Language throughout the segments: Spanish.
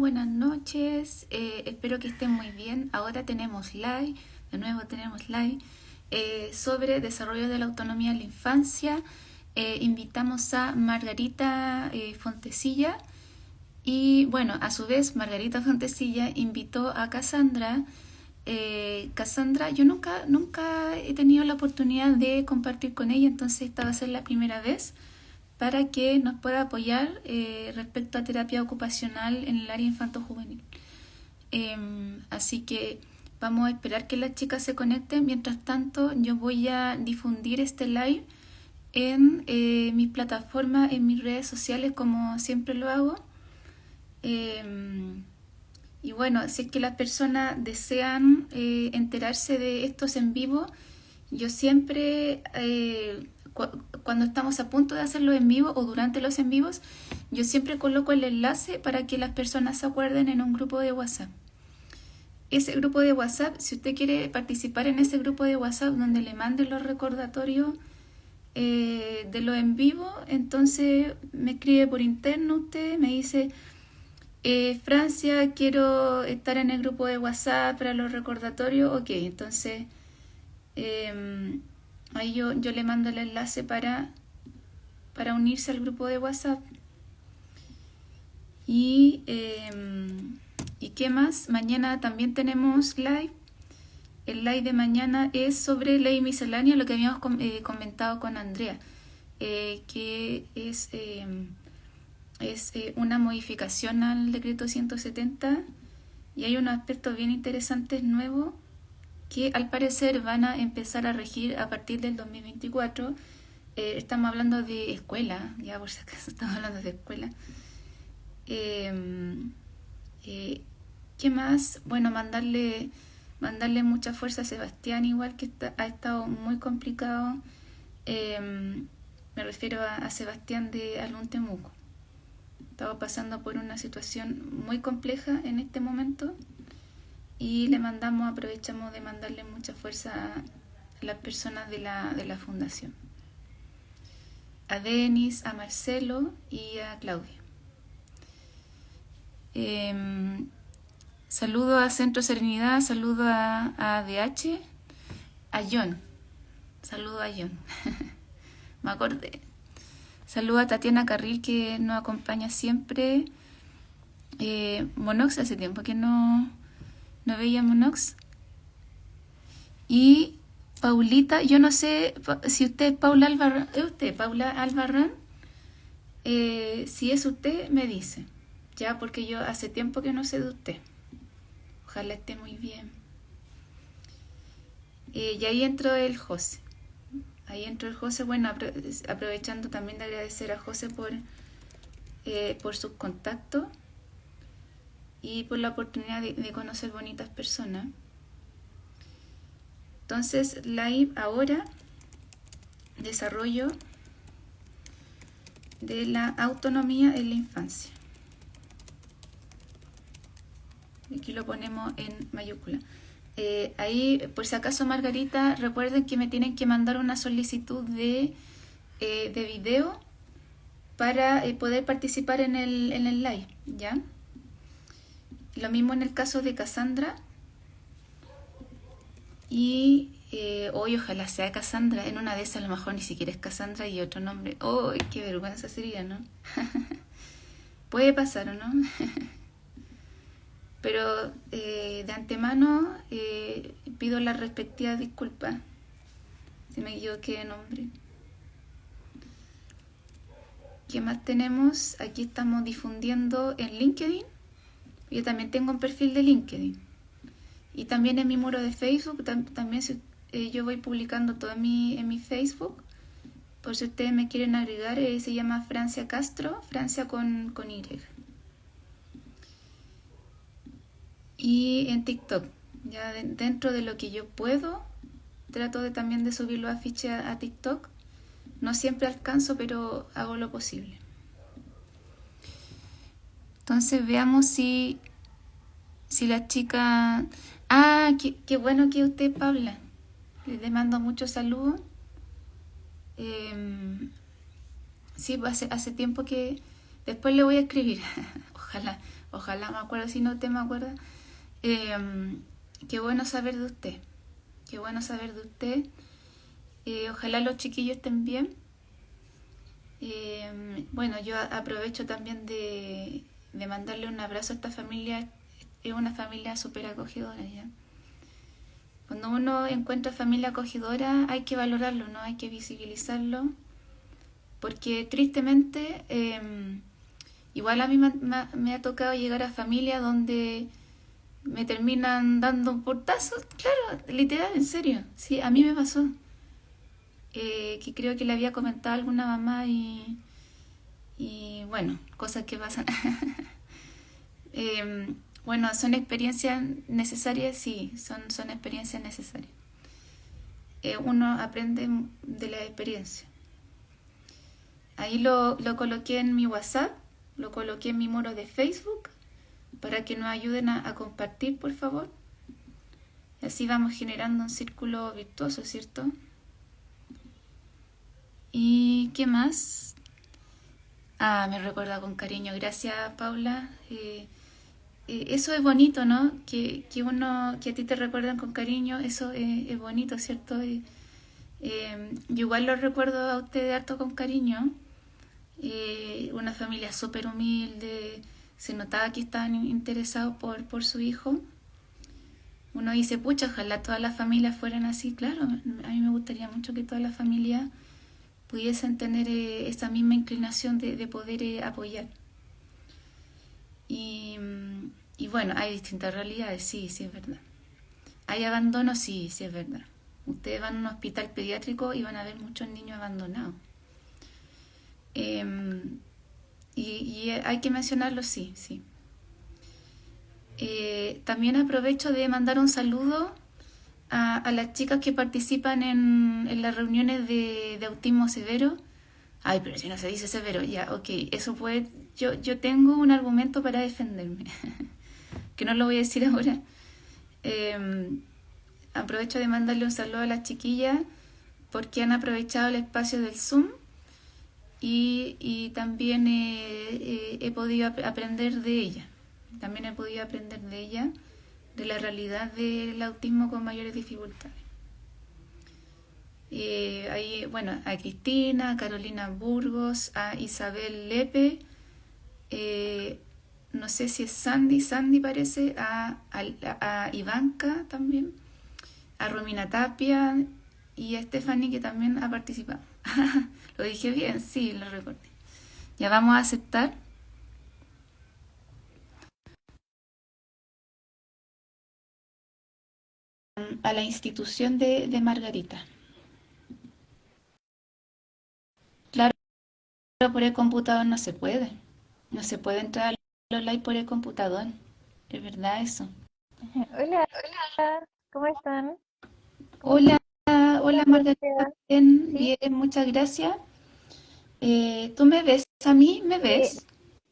buenas noches, espero que estén muy bien. Ahora tenemos live, de nuevo tenemos live, sobre desarrollo de la autonomía en la infancia. Invitamos a Margarita Fontecilla y bueno, a su vez Margarita Fontecilla invitó a Cassandra. Cassandra, yo nunca he tenido la oportunidad de compartir con ella, entonces esta va a ser la primera vez para que nos pueda apoyar respecto a terapia ocupacional en el área infanto-juvenil. Así que vamos a esperar que las chicas se conecten. Mientras tanto, yo voy a difundir este live en mis plataformas, en mis redes sociales, como siempre lo hago. Y bueno, si es que las personas desean enterarse de estos en vivo, yo siempre, cuando estamos a punto de hacerlo en vivo o durante los en vivos, yo siempre coloco el enlace para que las personas se acuerden en un grupo de WhatsApp. Ese grupo de WhatsApp, si usted quiere participar en ese grupo de WhatsApp donde le manden los recordatorios de lo en vivo, entonces me escribe por interno usted, me dice... Francia, quiero estar en el grupo de WhatsApp para los recordatorios. Ok, entonces ahí yo le mando el enlace para unirse al grupo de WhatsApp. ¿Y qué más? Mañana también tenemos live. El live de mañana es sobre ley miscelánea, lo que habíamos comentado con Andrea, que es una modificación al decreto 170 y hay unos aspectos bien interesantes nuevos que al parecer van a empezar a regir a partir del 2024. Estamos hablando de escuela, ya por si acaso estamos hablando de escuela. ¿Qué más? Bueno, mandarle mucha fuerza a Sebastián, igual que ha estado muy complicado. Me refiero a Sebastián de Alun Temuco. Estaba pasando por una situación muy compleja en este momento y aprovechamos de mandarle mucha fuerza a las personas de la fundación, a Denis, a Marcelo y a Claudia. Saludo a Centro Serenidad, saludo a ADH, a John, saludo a John. Me acordé. Saludo a Tatiana Carril, que nos acompaña siempre. Monox, hace tiempo que no veía Monox. Y Paulita, yo no sé si usted es Paula Albarrán. ¿Es usted Paula Albarrán? Si es usted, me dice. Ya, porque yo hace tiempo que no sé de usted. Ojalá esté muy bien. Y ahí entró el José. Bueno, aprovechando también de agradecer a José por sus contactos y por la oportunidad de conocer bonitas personas. Entonces, live ahora, desarrollo de la autonomía en la infancia. Aquí lo ponemos en mayúscula. Ahí, por si acaso, Margarita, recuerden que me tienen que mandar una solicitud de video para poder participar en el live, ¿ya? Lo mismo en el caso de Cassandra. Y hoy ojalá sea Cassandra. En una de esas a lo mejor ni siquiera es Cassandra y otro nombre. ¡Oh, qué vergüenza sería!, ¿no? Puede pasar, ¿o no? Pero de antemano pido la respectiva disculpa si me equivoqué de nombre. ¿Qué más tenemos? Aquí estamos difundiendo en LinkedIn. Yo también tengo un perfil de LinkedIn. Y también en mi muro de Facebook. También yo voy publicando todo en mi Facebook. Por si ustedes me quieren agregar, se llama Francia Castro. Francia con Y. Y en TikTok, ya dentro de lo que yo puedo, trato también de subir los afiches a TikTok. No siempre alcanzo, pero hago lo posible. Entonces veamos si la chica... Ah, qué bueno que usted, Paula. Les mando muchos saludos. Sí, hace tiempo que... Después le voy a escribir. Ojalá me acuerdo, si no te me acuerdas. Eh, Qué bueno saber de usted. Qué bueno saber de usted. Ojalá los chiquillos estén bien. Bueno, yo aprovecho también de mandarle un abrazo a esta familia. Es una familia súper acogedora ya. Cuando uno encuentra familia acogedora hay que valorarlo, ¿no? Hay que visibilizarlo. Porque tristemente, igual a mí me ha tocado llegar a familias donde me terminan dando un portazo. Claro, literal, en serio. Sí, a mí me pasó. Que creo que le había comentado a alguna mamá y bueno, cosas que pasan. Eh, bueno, son experiencias necesarias, sí, son experiencias necesarias. Uno aprende de la experiencia. Ahí lo coloqué en mi WhatsApp, lo coloqué en mi muro de Facebook para que nos ayuden a compartir, por favor. Y así vamos generando un círculo virtuoso, ¿cierto? ¿Y qué más? Ah, me recuerda con cariño. Gracias, Paula. Eso es bonito, ¿no? Que a ti te recuerdan con cariño, eso es bonito, ¿cierto? Yo igual lo recuerdo a ustedes harto con cariño. Una familia súper humilde, se notaba que estaban interesados por su hijo. Uno dice, pucha, ojalá todas las familias fueran así. Claro, a mí me gustaría mucho que todas las familias pudiesen tener esa misma inclinación de poder apoyar. Y, y bueno, hay distintas realidades, sí, sí es verdad. Hay abandono, sí, sí es verdad. Ustedes van a un hospital pediátrico y van a ver muchos niños abandonados. Eh, y hay que mencionarlo, sí, sí. También aprovecho de mandar un saludo a las chicas que participan en las reuniones de autismo severo. Ay, pero si no se dice severo, ya, ok, eso puede... Yo tengo un argumento para defenderme, que no lo voy a decir ahora. Eh, Aprovecho de mandarle un saludo a las chiquillas porque han aprovechado el espacio del Zoom y también he podido aprender de ella. También he podido aprender de ella, de la realidad del autismo con mayores dificultades. Ahí, bueno, a Cristina, a Carolina Burgos, a Isabel Lepe, eh, no sé si es Sandy parece, a Ivanka también, a Romina Tapia y a Stephanie que también ha participado. ¿Lo dije bien? Sí, lo recordé. Ya vamos a aceptar. A la institución de Margarita. Claro, por el computador no se puede. No se puede entrar al online por el computador. Es verdad eso. Hola, ¿cómo están? ¿Cómo Hola, hola Margarita. te va? Bien, ¿Sí? bien, muchas gracias. ¿Tú me ves a mí? ¿Me Eh, ves?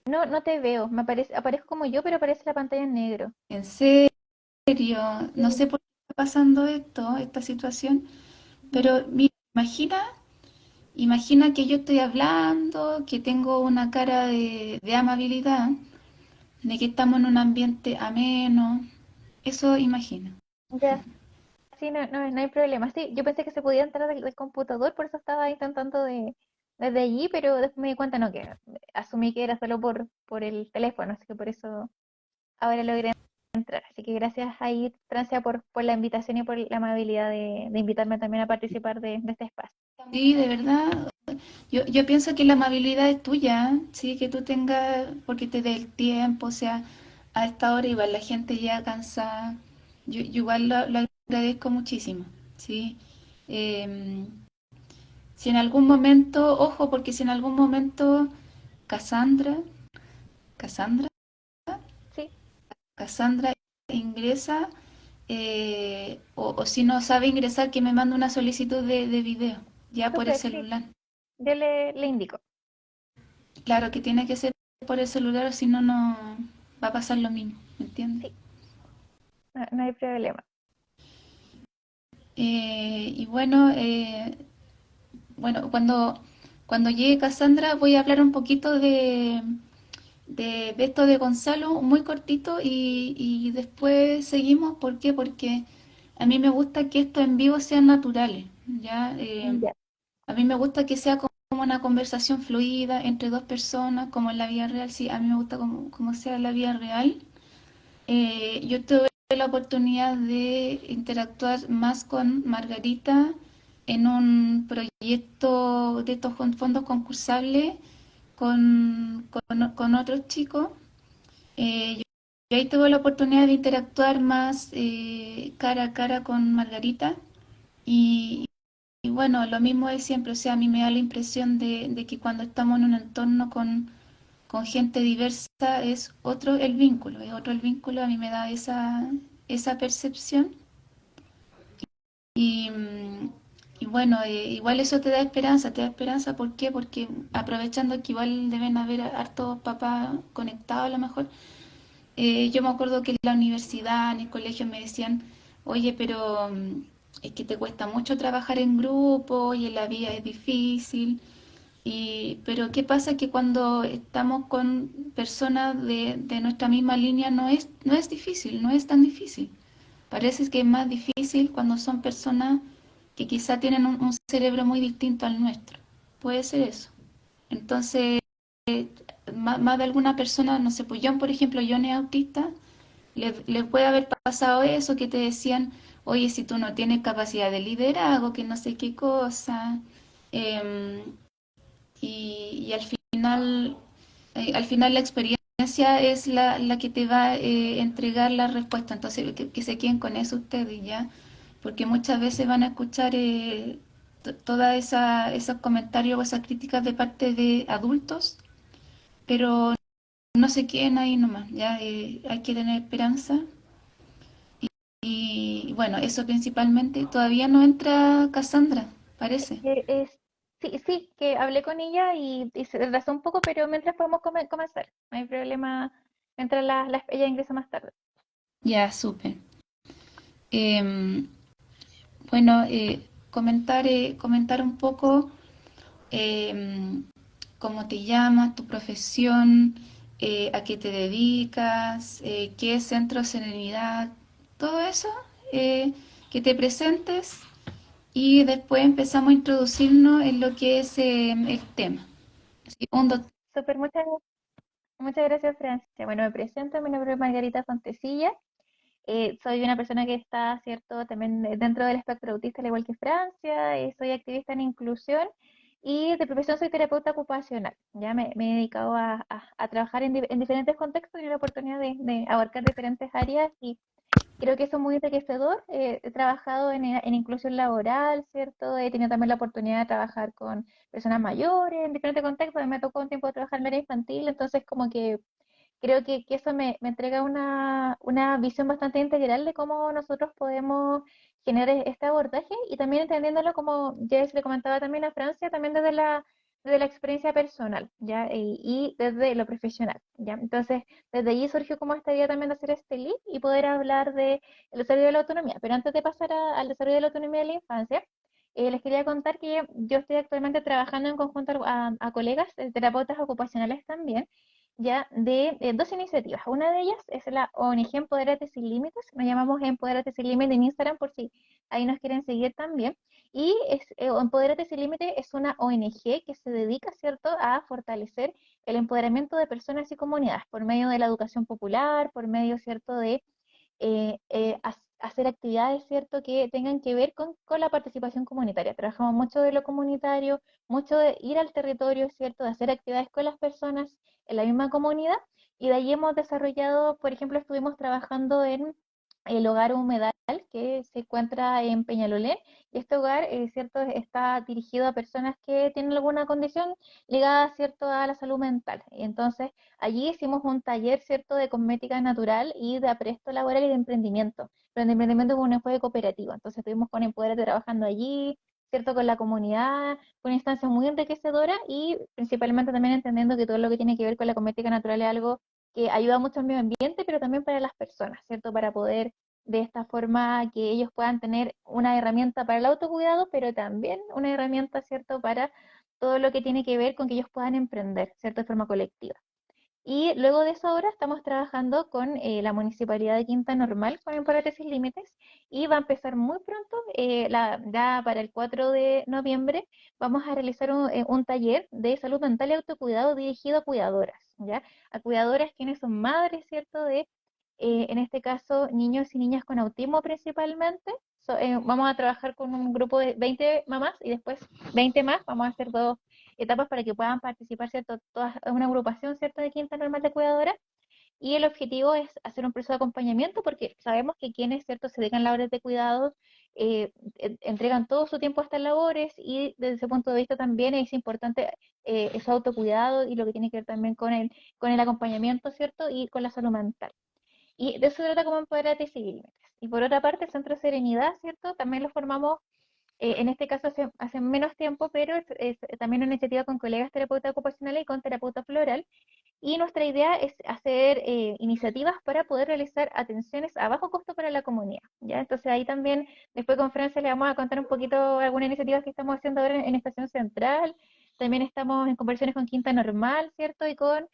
no, no te veo. Aparezco como yo, pero aparece la pantalla en negro. ¿En serio? No Sí. sé por qué está pasando esto, esta situación, Ujú. pero mira, imagina que yo estoy hablando, que tengo una cara de amabilidad, de que estamos en un ambiente ameno. Eso imagina. Ya, sí, no hay problema. Sí, yo pensé que se podía entrar del computador, por eso estaba intentando desde allí, pero después me di cuenta, no, que asumí que era solo por el teléfono, así que por eso ahora logré entrar. Así que gracias ahí, Francia, por la invitación y por la amabilidad de invitarme también a participar de este espacio. Sí, de verdad. Yo pienso que la amabilidad es tuya, sí, que tú tengas, porque te dé el tiempo, o sea, a esta hora igual la gente ya cansada. Yo igual lo agradezco muchísimo, sí. Em, si en algún momento, ojo, porque si en algún momento Cassandra, Cassandra, Sí, Cassandra ingresa, o si no sabe ingresar, que me mande una solicitud de video, ya por el súper, sí. celular. Yo le indico. Claro que tiene que ser por el celular, o si no, no va a pasar lo mismo, ¿me entiendes? Sí, no hay problema. Y bueno, bueno, cuando llegue Cassandra voy a hablar un poquito de esto de Gonzalo, muy cortito, y después seguimos. ¿Por qué? Porque a mí me gusta que estos en vivo sean naturales, ¿ya? Ya. A mí me gusta que sea como una conversación fluida entre dos personas, como en la vida real. Sí, a mí me gusta como sea en la vida real. Yo tuve la oportunidad de interactuar más con Margarita en un proyecto de estos fondos concursables con otros chicos. Yo ahí tuve la oportunidad de interactuar más cara a cara con Margarita y, y bueno, lo mismo de siempre, o sea, a mí me da la impresión de que cuando estamos en un entorno con gente diversa es otro el vínculo, es otro el vínculo, a mí me da esa percepción y, y bueno, igual eso te da esperanza, ¿por qué? Porque aprovechando que igual deben haber hartos papás conectados a lo mejor, yo me acuerdo que en la universidad, en el colegio me decían, oye, pero es que te cuesta mucho trabajar en grupo y en la vida es difícil. Pero ¿qué pasa? Que cuando estamos con personas de nuestra misma línea no es difícil, no es tan difícil. Parece que es más difícil cuando son personas que quizá tienen un cerebro muy distinto al nuestro. Puede ser eso. Entonces, más de alguna persona, no sé, pues John, por ejemplo, John es autista, le puede haber pasado eso que te decían, oye, si tú no tienes capacidad de liderazgo, que no sé qué cosa, eh, y al final la experiencia es la que te va a entregar la respuesta, entonces que se queden con eso ustedes ya, porque muchas veces van a escuchar todas esos comentarios o esas críticas de parte de adultos, pero no se queden ahí nomás, ya hay que tener esperanza y bueno, eso principalmente. Todavía no entra Cassandra, parece. Sí, sí, que hablé con ella y se retrasó un poco, pero mientras podemos comenzar. No hay problema mientras ella ingresa más tarde. Ya, súper. Em, bueno, comentar un poco cómo te llamas, tu profesión, a qué te dedicas, qué es Centro Serenidad, todo eso, que te presentes y después empezamos a introducirnos en lo que es el tema. Así, Súper, muchas gracias, Francia. Bueno, me presento, mi nombre es Margarita Fontecilla. Soy una persona que está, cierto, también dentro del espectro autista, al igual que Francia. Soy activista en inclusión y de profesión soy terapeuta ocupacional. Ya me he dedicado a trabajar en diferentes contextos y la oportunidad de abarcar diferentes áreas y creo que eso es muy enriquecedor. He trabajado en inclusión laboral, ¿cierto? He tenido también la oportunidad de trabajar con personas mayores en diferentes contextos. Me tocó un tiempo trabajar en área infantil, entonces como que creo que eso me entrega una visión bastante integral de cómo nosotros podemos generar este abordaje y también entendiéndolo como ya se le comentaba también a Francia, también desde la experiencia personal, ¿ya? Y desde lo profesional, ¿ya? Entonces, desde allí surgió como esta idea también de hacer este link y poder hablar de el desarrollo de la autonomía. Pero antes de pasar al desarrollo de la autonomía de la infancia, les quería contar que yo estoy actualmente trabajando en conjunto a colegas, terapeutas ocupacionales también, ya de dos iniciativas. Una de ellas es la ONG Empodérate Sin Límites, nos llamamos Empodérate Sin Límites en Instagram por si ahí nos quieren seguir también. Y Empodérate Sin Límites es una ONG que se dedica, ¿cierto?, a fortalecer el empoderamiento de personas y comunidades por medio de la educación popular, por medio, ¿cierto?, de hacer actividades, ¿cierto?, que tengan que ver con la participación comunitaria. Trabajamos mucho de lo comunitario, mucho de ir al territorio, ¿cierto?, de hacer actividades con las personas en la misma comunidad. Y de ahí hemos desarrollado, por ejemplo, estuvimos trabajando en el Hogar Humedal, que se encuentra en Peñalolén. Y este hogar, ¿cierto?, está dirigido a personas que tienen alguna condición ligada, ¿cierto?, a la salud mental. Y entonces, allí hicimos un taller, ¿cierto?, de cosmética natural y de apresto laboral y de emprendimiento. Pero de emprendimiento con un enfoque cooperativo. Entonces estuvimos con Empoderate trabajando allí, ¿cierto?, con la comunidad, con una instancia muy enriquecedora y principalmente también entendiendo que todo lo que tiene que ver con la cosmética natural es algo que ayuda mucho al medio ambiente, pero también para las personas, ¿cierto?, para poder de esta forma que ellos puedan tener una herramienta para el autocuidado, pero también una herramienta, ¿cierto?, para todo lo que tiene que ver con que ellos puedan emprender, ¿cierto?, de forma colectiva. Y luego de eso ahora estamos trabajando con la Municipalidad de Quinta Normal con el Parálisis Sin Límites y va a empezar muy pronto, ya para el 4 de noviembre, vamos a realizar un taller de salud mental y autocuidado dirigido a cuidadoras, ¿ya? A cuidadoras quienes son madres, ¿cierto? En este caso, niños y niñas con autismo principalmente. Vamos a trabajar con un grupo de 20 mamás y después 20 más. Vamos a hacer dos etapas para que puedan participar, ¿cierto? Todas, una agrupación, ¿cierto? De Quinta Normal de Cuidadoras. Y el objetivo es hacer un proceso de acompañamiento porque sabemos que quienes, ¿cierto?, se dedican a labores de cuidado, entregan todo su tiempo a estas labores y desde ese punto de vista también es importante ese autocuidado y lo que tiene que ver también con el acompañamiento, ¿cierto? Y con la salud mental. Y de eso se trata como Empodérate Sin Límites. Y por otra parte, el Centro Serenidad, ¿cierto? También lo formamos, en este caso hace menos tiempo, pero es también una iniciativa con colegas terapeutas ocupacionales y con terapeuta floral. Y nuestra idea es hacer iniciativas para poder realizar atenciones a bajo costo para la comunidad, ¿ya? Entonces ahí también, después con Francia le vamos a contar un poquito algunas iniciativas que estamos haciendo ahora en Estación Central. También estamos en conversaciones con Quinta Normal, ¿cierto? Y con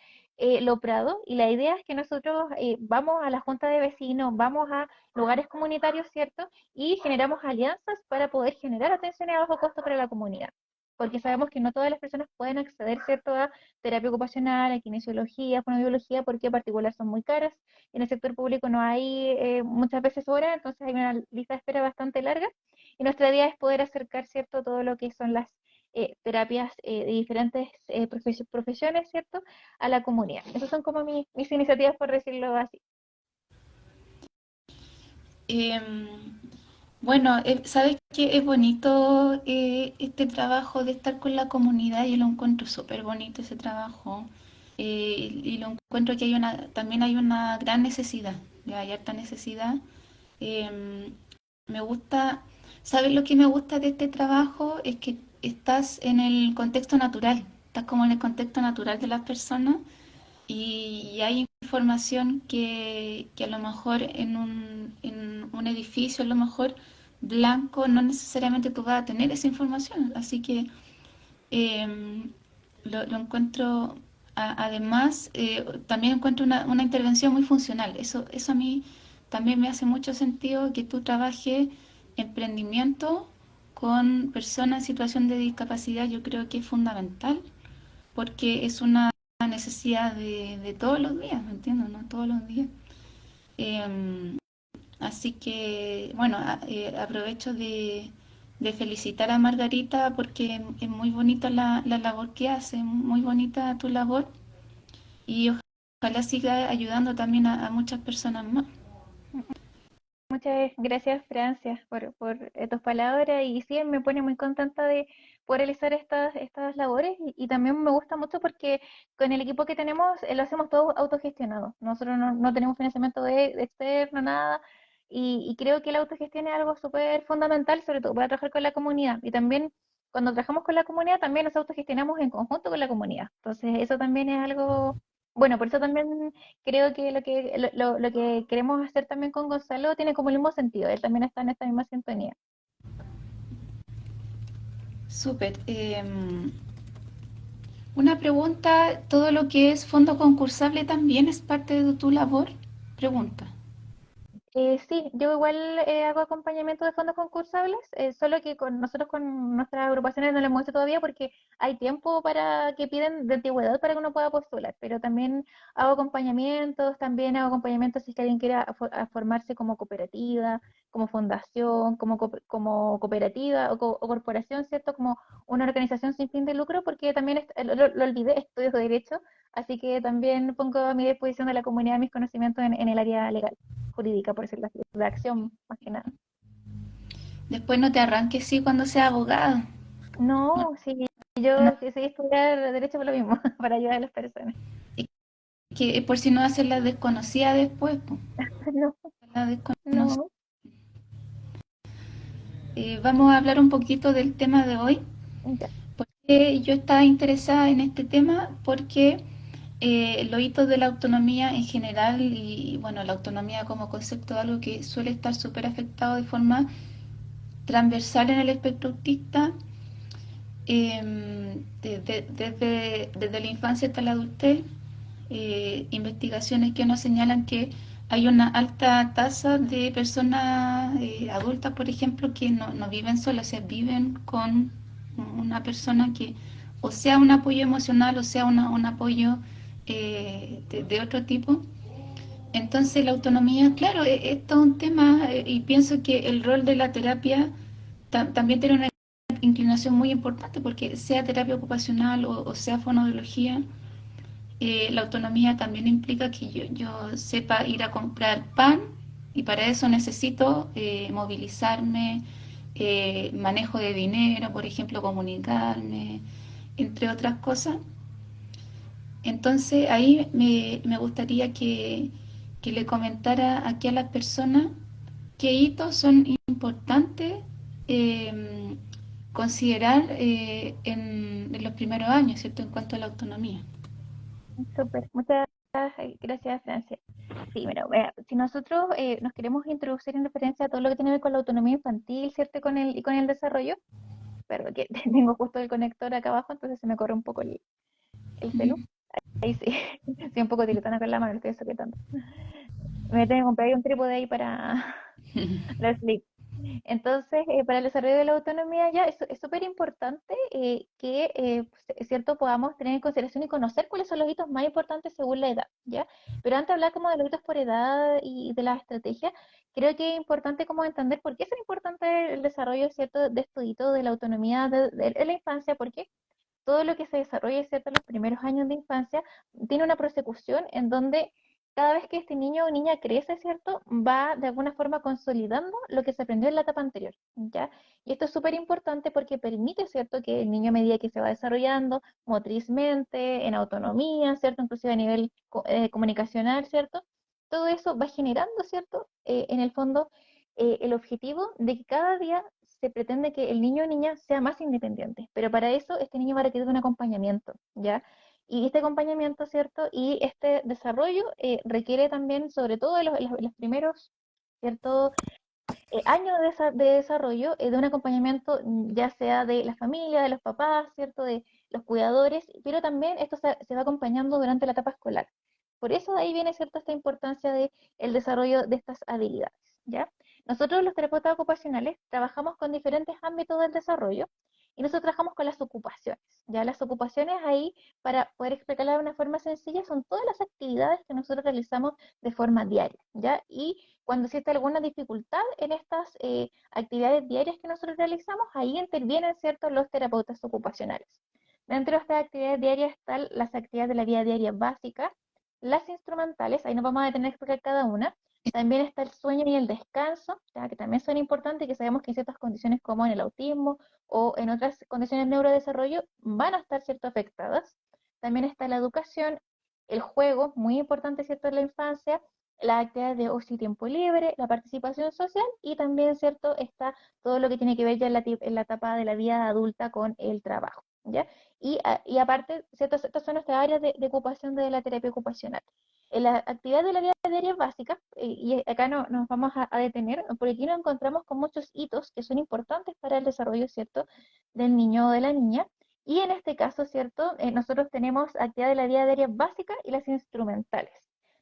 Lo Prado. Y la idea es que nosotros vamos a la junta de vecinos, vamos a lugares comunitarios, ¿cierto? Y generamos alianzas para poder generar atenciones a bajo costo para la comunidad. Porque sabemos que no todas las personas pueden acceder, ¿cierto?, a terapia ocupacional, a kinesiología, fonoaudiología, porque en particular son muy caras. En el sector público no hay muchas veces horas, entonces hay una lista de espera bastante larga. Y nuestra idea es poder acercar, ¿cierto?, todo lo que son las terapias de diferentes profesiones, ¿cierto?, a la comunidad. Esas son como mis iniciativas, por decirlo así. Em, bueno, ¿sabes qué? Es bonito este trabajo de estar con la comunidad. Yo lo encuentro súper bonito ese trabajo. Y lo encuentro que también hay una gran necesidad, ya hay harta necesidad. Em, Me gusta, ¿sabes lo que me gusta de este trabajo? Es que estás en el contexto natural, estás como en el contexto natural de las personas y hay información que a lo mejor en un edificio, a lo mejor blanco, no necesariamente tú vas a tener esa información. Así que lo encuentro, además, también encuentro una intervención muy funcional. Eso a mí también me hace mucho sentido que tú trabajes emprendimiento con personas en situación de discapacidad. Yo creo que es fundamental porque es una necesidad de todos los días, ¿me entiendes? ¿No? Todos los días. Em, Así que, bueno, aprovecho de felicitar a Margarita porque es muy bonita la labor que hace, muy bonita tu labor y ojalá siga ayudando también a muchas personas más. Muchas gracias, Francia, por tus palabras y sí, me pone muy contenta de poder realizar estas labores y también me gusta mucho porque con el equipo que tenemos lo hacemos todo autogestionado. Nosotros no tenemos financiamiento de externo, nada, y creo que la autogestión es algo súper fundamental, sobre todo para trabajar con la comunidad. Y también cuando trabajamos con la comunidad, también nos autogestionamos en conjunto con la comunidad. Entonces, eso también es algo, bueno, por eso también creo que lo que queremos hacer también con Gonzalo tiene como el mismo sentido, él también está en esta misma sintonía. Súper. Una pregunta, ¿todo lo que es fondo concursable también es parte de tu labor? Pregunta. Sí, yo igual hago acompañamiento de fondos concursables, solo que con nosotros con nuestras agrupaciones no lo hemos hecho todavía porque hay tiempo para que piden de antigüedad para que uno pueda postular, pero también hago acompañamientos si es que alguien quiere a formarse como cooperativa, como fundación, como cooperativa o corporación, ¿cierto? Como una organización sin fin de lucro, porque también lo olvidé, estudio de derecho, así que también pongo a mi disposición de la comunidad mis conocimientos en el área legal jurídica, por decirlo así, de acción más que nada. Después no te arranques, sí, cuando sea abogado. No, No, sí, no, yo decidí estudiar Derecho por lo mismo, para ayudar a las personas. que por si no haces la desconocida después, pues. No, La desconocida. no, Vamos a hablar un poquito del tema de hoy. ya. Yo estaba interesada en este tema porque los hitos de la autonomía en general y bueno, la autonomía como concepto es algo que suele estar súper afectado de forma transversal en el espectro autista, desde la infancia hasta la adultez. investigaciones que nos señalan que hay una alta tasa de personas adultas, por ejemplo, que no viven solas, o sea, viven con una persona que o sea un apoyo emocional o sea un apoyo de otro tipo. Entonces la autonomía, claro, es todo un tema y pienso que el rol de la terapia también tiene una inclinación muy importante porque sea terapia ocupacional o sea fonoaudiología, la autonomía también implica que yo sepa ir a comprar pan y para eso necesito movilizarme, manejo de dinero, por ejemplo, comunicarme, entre otras cosas. Entonces ahí me gustaría que le comentara aquí a las personas qué hitos son importantes eh, considerar en los primeros años, ¿cierto? En cuanto a la autonomía. Súper, muchas gracias, Francia. Sí, mira, si nosotros nos queremos introducir en referencia a todo lo que tiene que ver con la autonomía infantil, ¿cierto? Y con el desarrollo, pero que tengo justo el conector acá abajo, entonces se me corre un poco el celu. Ahí sí, estoy un poco tiritando con la mano, lo estoy sujetando. Me tengo que comprar ahí un trípode ahí para los sleep. Entonces, para el desarrollo de la autonomía ya es súper importante que, cierto, podamos tener en consideración y conocer cuáles son los hitos más importantes según la edad, ¿ya? Pero antes de hablar como de los hitos por edad y de las estrategias, creo que es importante como entender por qué es importante el desarrollo, ¿cierto?, de estos hitos de la autonomía de la infancia, porque todo lo que se desarrolla, ¿cierto?, en los primeros años de infancia, tiene una prosecución en donde cada vez que este niño o niña crece, ¿cierto?, va de alguna forma consolidando lo que se aprendió en la etapa anterior, ¿ya? Y esto es súper importante porque permite, ¿cierto?, que el niño a medida que se va desarrollando motrizmente, en autonomía, ¿cierto?, inclusive a nivel comunicacional, ¿cierto?, todo eso va generando, ¿cierto?, en el fondo, el objetivo de que cada día se pretende que el niño o niña sea más independiente, pero para eso este niño va a requerir un acompañamiento, ¿ya? Y este acompañamiento, ¿cierto? Y este desarrollo requiere también, sobre todo en los primeros, ¿cierto? Años de desarrollo, de un acompañamiento, ya sea de la familia, de los papás, ¿cierto? De los cuidadores, pero también esto se va acompañando durante la etapa escolar. Por eso de ahí viene, ¿cierto?, esta importancia de el desarrollo de estas habilidades, ¿ya? Nosotros los terapeutas ocupacionales trabajamos con diferentes ámbitos del desarrollo y nosotros trabajamos con las ocupaciones, ¿ya? Las ocupaciones ahí, para poder explicarla de una forma sencilla, son todas las actividades que nosotros realizamos de forma diaria, ¿ya? Y cuando existe alguna dificultad en estas actividades diarias que nosotros realizamos, ahí intervienen, ¿cierto?, los terapeutas ocupacionales. Dentro de estas actividades diarias están las actividades de la vida diaria básica, las instrumentales, ahí nos vamos a detener a explicar cada una. También está el sueño y el descanso, ¿ya?, que también son importantes y que sabemos que en ciertas condiciones como en el autismo o en otras condiciones de neurodesarrollo van a estar, ¿cierto?, afectadas. También está la educación, el juego, muy importante, ¿cierto?, en la infancia, las actividades de ocio y tiempo libre, la participación social y también, ¿cierto?, está todo lo que tiene que ver ya en la etapa de la vida adulta con el trabajo, ¿ya? Y aparte, ¿cierto?, estas son nuestras áreas de ocupación de la terapia ocupacional. En la actividad de la vida diaria básica, y acá no, nos vamos a detener, porque aquí nos encontramos con muchos hitos que son importantes para el desarrollo, ¿cierto?, del niño o de la niña. Y en este caso, ¿cierto?, nosotros tenemos actividad de la vida diaria básica y las instrumentales.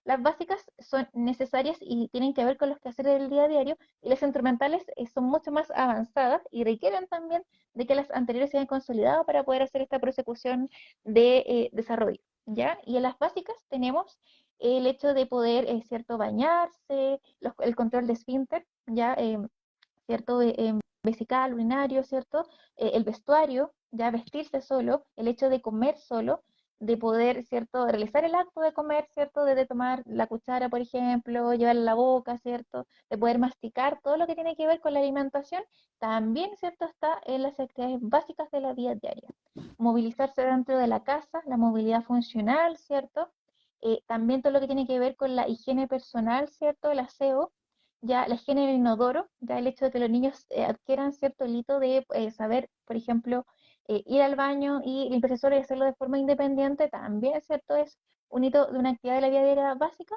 Las básicas son necesarias y tienen que ver con los quehaceres del día a diario, y las instrumentales son mucho más avanzadas y requieren también de que las anteriores se hayan consolidado para poder hacer esta prosecución de desarrollo, ¿ya? Y en las básicas tenemos el hecho de poder, ¿cierto?, bañarse, el control de esfínter, ¿ya? ¿Cierto? Vesical, urinario, ¿cierto? El vestuario, ya vestirse solo, el hecho de comer solo, de poder, ¿cierto?, realizar el acto de comer, ¿cierto?, de tomar la cuchara, por ejemplo, llevarla a la boca, ¿cierto?, de poder masticar, todo lo que tiene que ver con la alimentación, también, ¿cierto?, está en las actividades básicas de la vida diaria. Movilizarse dentro de la casa, la movilidad funcional, ¿cierto? También todo lo que tiene que ver con la higiene personal, ¿cierto?, el aseo, ya la higiene del inodoro, ya el hecho de que los niños adquieran cierto hito de saber, por ejemplo, ir al baño y limpiarse solo y hacerlo de forma independiente, también, ¿cierto? Es un hito de una actividad de la vida diaria básica.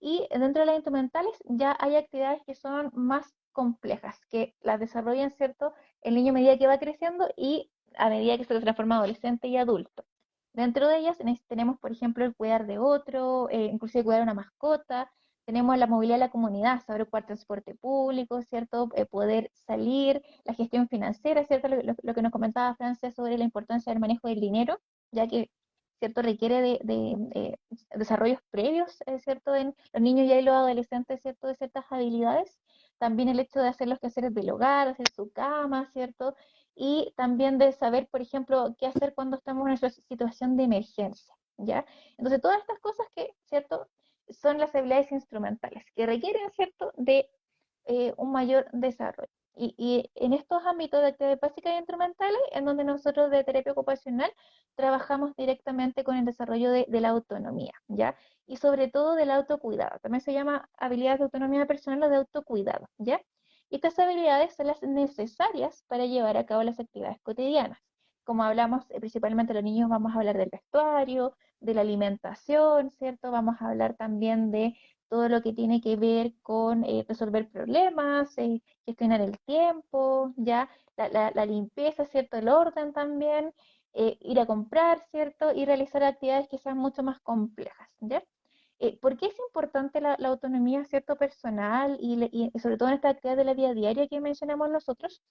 Y dentro de las instrumentales ya hay actividades que son más complejas, que las desarrollan, ¿cierto?, el niño a medida que va creciendo y a medida que se transforma adolescente y adulto. Dentro de ellas tenemos, por ejemplo, el cuidar de otro, inclusive cuidar una mascota, tenemos la movilidad de la comunidad, saber ocupar transporte público, ¿cierto? Poder salir, la gestión financiera, ¿cierto? Lo que nos comentaba Francia sobre la importancia del manejo del dinero, ya que, ¿cierto? Requiere de desarrollos previos, ¿cierto? En los niños y los adolescentes, ¿cierto? De ciertas habilidades. También el hecho de hacer los quehaceres del hogar, hacer su cama, ¿cierto? Y también de saber, por ejemplo, qué hacer cuando estamos en una situación de emergencia, ¿ya? Entonces, todas estas cosas que, ¿cierto? Son las habilidades instrumentales que requieren, ¿cierto?, de un mayor desarrollo. Y en estos ámbitos de actividades básicas e instrumentales, en donde nosotros de terapia ocupacional trabajamos directamente con el desarrollo de la autonomía, ¿ya? Y sobre todo del autocuidado. También se llama habilidades de autonomía personal o de autocuidado, ¿ya? Y estas habilidades son las necesarias para llevar a cabo las actividades cotidianas. Como hablamos, principalmente los niños, vamos a hablar del vestuario, de la alimentación, ¿cierto? Vamos a hablar también de todo lo que tiene que ver con resolver problemas, gestionar el tiempo, ya la limpieza, ¿cierto? El orden también, ir a comprar, ¿cierto? Y realizar actividades que sean mucho más complejas, ¿ya? ¿Por qué es importante la autonomía, ¿cierto? Personal y sobre todo en esta actividad de la vida diaria que mencionamos nosotros?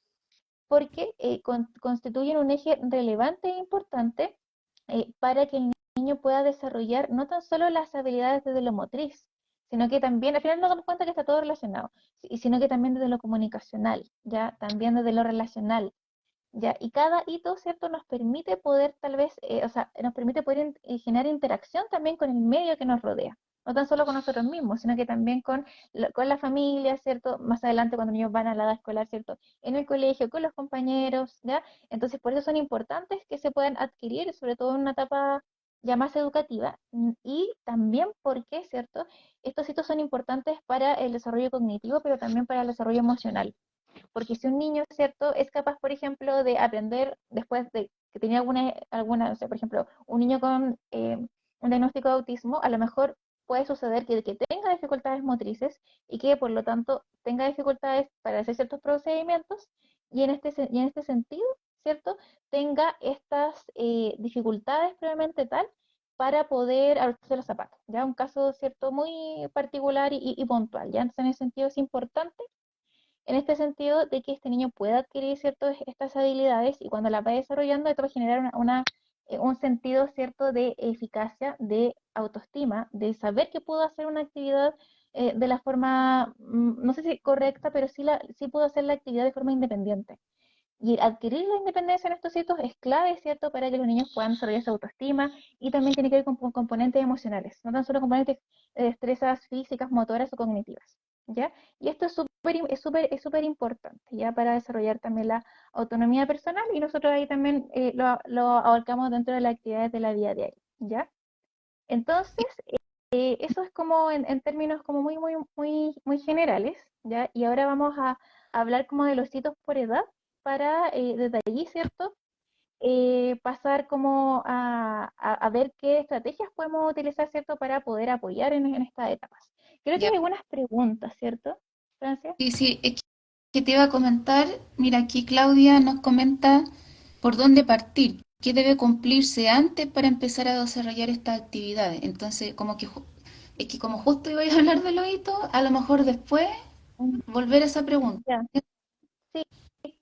Porque constituyen un eje relevante e importante para que el niño pueda desarrollar no tan solo las habilidades desde lo motriz, sino que también, al final nos damos cuenta que está todo relacionado, sino que también desde lo comunicacional, ya, también desde lo relacional, ya, y cada hito, ¿cierto?, nos permite poder tal vez, o sea, nos permite poder generar interacción también con el medio que nos rodea, no tan solo con nosotros mismos, sino que también con la familia, ¿cierto? Más adelante cuando los niños van a la edad escolar, ¿cierto? En el colegio, con los compañeros, ¿ya? Entonces, por eso son importantes que se puedan adquirir, sobre todo en una etapa ya más educativa, y también porque, ¿cierto? Estos hitos son importantes para el desarrollo cognitivo, pero también para el desarrollo emocional. Porque si un niño, ¿cierto?, es capaz, por ejemplo, de aprender después de que tenía alguna o sea, por ejemplo, un niño con un diagnóstico de autismo, a lo mejor puede suceder que tenga dificultades motrices y que, por lo tanto, tenga dificultades para hacer ciertos procedimientos y en este sentido, ¿cierto?, tenga estas dificultades previamente tal para poder abrochar los zapatos. Ya un caso, ¿cierto?, muy particular y puntual. Ya entonces, en ese sentido es importante en este sentido de que este niño pueda adquirir ciertas estas habilidades y cuando las va desarrollando esto va a generar un sentido cierto de eficacia, de autoestima, de saber que puedo hacer una actividad de la forma, no sé si correcta, pero sí puedo hacer la actividad de forma independiente. Y adquirir la independencia en estos sitios es clave, ¿cierto?, para que los niños puedan desarrollar su autoestima y también tiene que ver con componentes emocionales, no tan solo componentes de destrezas físicas, motoras o cognitivas, ¿ya? Y esto es súper importante, ¿ya? Para desarrollar también la autonomía personal y nosotros ahí también lo abarcamos dentro de las actividades de la vida diaria, ¿ya? Entonces, eso es como en términos como muy generales, ¿ya? Y ahora vamos a hablar como de los hitos por edad para desde allí, ¿cierto? Pasar como a ver qué estrategias podemos utilizar, ¿cierto? Para poder apoyar en estas etapas. Creo que Ya, hay algunas preguntas, ¿cierto, Francia? sí, sí, es que te iba a comentar, mira, aquí Claudia nos comenta por dónde partir, qué debe cumplirse antes para empezar a desarrollar estas actividades. Entonces, como que es que como justo iba a hablar de los hitos, a lo mejor después Mm, volver a esa pregunta. ya. Sí,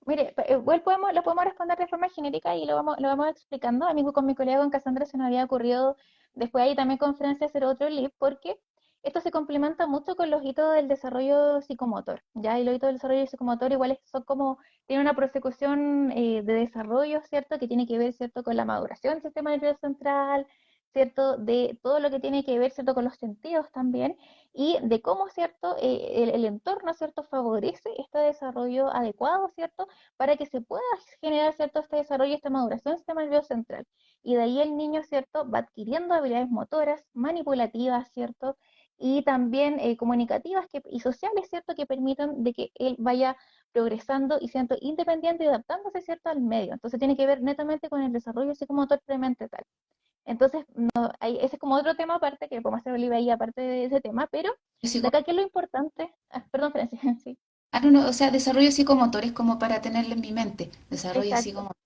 mire, igual lo podemos responder de forma genérica y lo vamos explicando. Amigo, con mi colega, con Cassandra, se nos había ocurrido después ahí también con Francia hacer otro lip, porque esto se complementa mucho con los hitos del desarrollo psicomotor, ¿ya? Y los hitos del desarrollo psicomotor igual son como, tienen una prosecución de desarrollo, ¿cierto? Que tiene que ver, ¿cierto? Con la maduración del sistema nervioso central, ¿cierto? De todo lo que tiene que ver, ¿cierto? Con los sentidos también y de cómo, ¿cierto? El entorno, ¿cierto? Favorece este desarrollo adecuado, ¿cierto? Para que se pueda generar, ¿cierto? Este desarrollo, esta maduración del sistema nervioso central. Y de ahí el niño, ¿cierto? Va adquiriendo habilidades motoras, manipulativas, ¿cierto? Y también comunicativas y sociales, ¿cierto? Que permitan de que él vaya progresando y siendo independiente y adaptándose, ¿cierto? Al medio. Entonces tiene que ver netamente con el desarrollo psicomotor previamente tal. Entonces, no, ese es como otro tema aparte, que podemos hacer Oliva ahí aparte de ese tema, pero de Psico- acá, ¿qué es lo importante? Perdón, Francia, sí, no, no, o sea, desarrollo psicomotor es como para tenerlo en mi mente. Desarrollo exacto. psicomotor.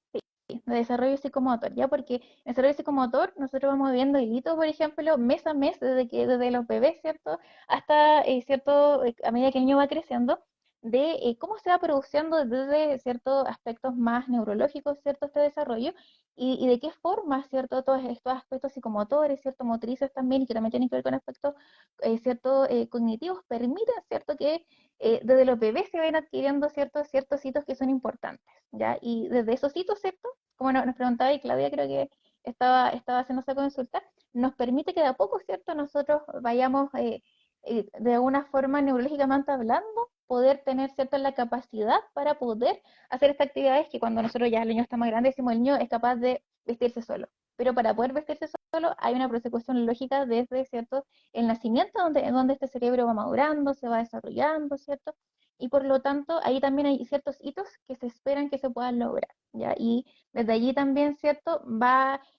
Sí. de desarrollo psicomotor, ¿ya? Porque en desarrollo psicomotor nosotros vamos viendo hilitos, por ejemplo, mes a mes, desde los bebés, ¿cierto? Hasta, ¿cierto? A medida que el niño va creciendo, de cómo se va produciendo desde ciertos aspectos más neurológicos, ¿cierto? Este desarrollo, y de qué forma, ¿cierto? Todos estos aspectos psicomotores, ¿cierto? Motrices también, y que también tienen que ver con aspectos, ¿cierto? Cognitivos, permiten, ¿cierto? Que desde los bebés se van adquiriendo ciertos hitos que son importantes, ¿ya? Y desde esos hitos, ¿cierto? Como nos preguntaba y Claudia, creo que estaba haciendo esa consulta, nos permite que de a poco, ¿cierto? Nosotros vayamos de alguna forma neurológicamente hablando, poder tener, ¿cierto? La capacidad para poder hacer estas actividades que cuando nosotros ya el niño está más grande, decimos el niño es capaz de vestirse solo. Pero para poder vestirse solo hay una prosecución lógica desde, ¿cierto? El nacimiento, donde este cerebro va madurando, se va desarrollando, ¿cierto? Y por lo tanto, ahí también hay ciertos hitos que se esperan que se puedan lograr, ¿ya? Y desde allí también, ¿cierto?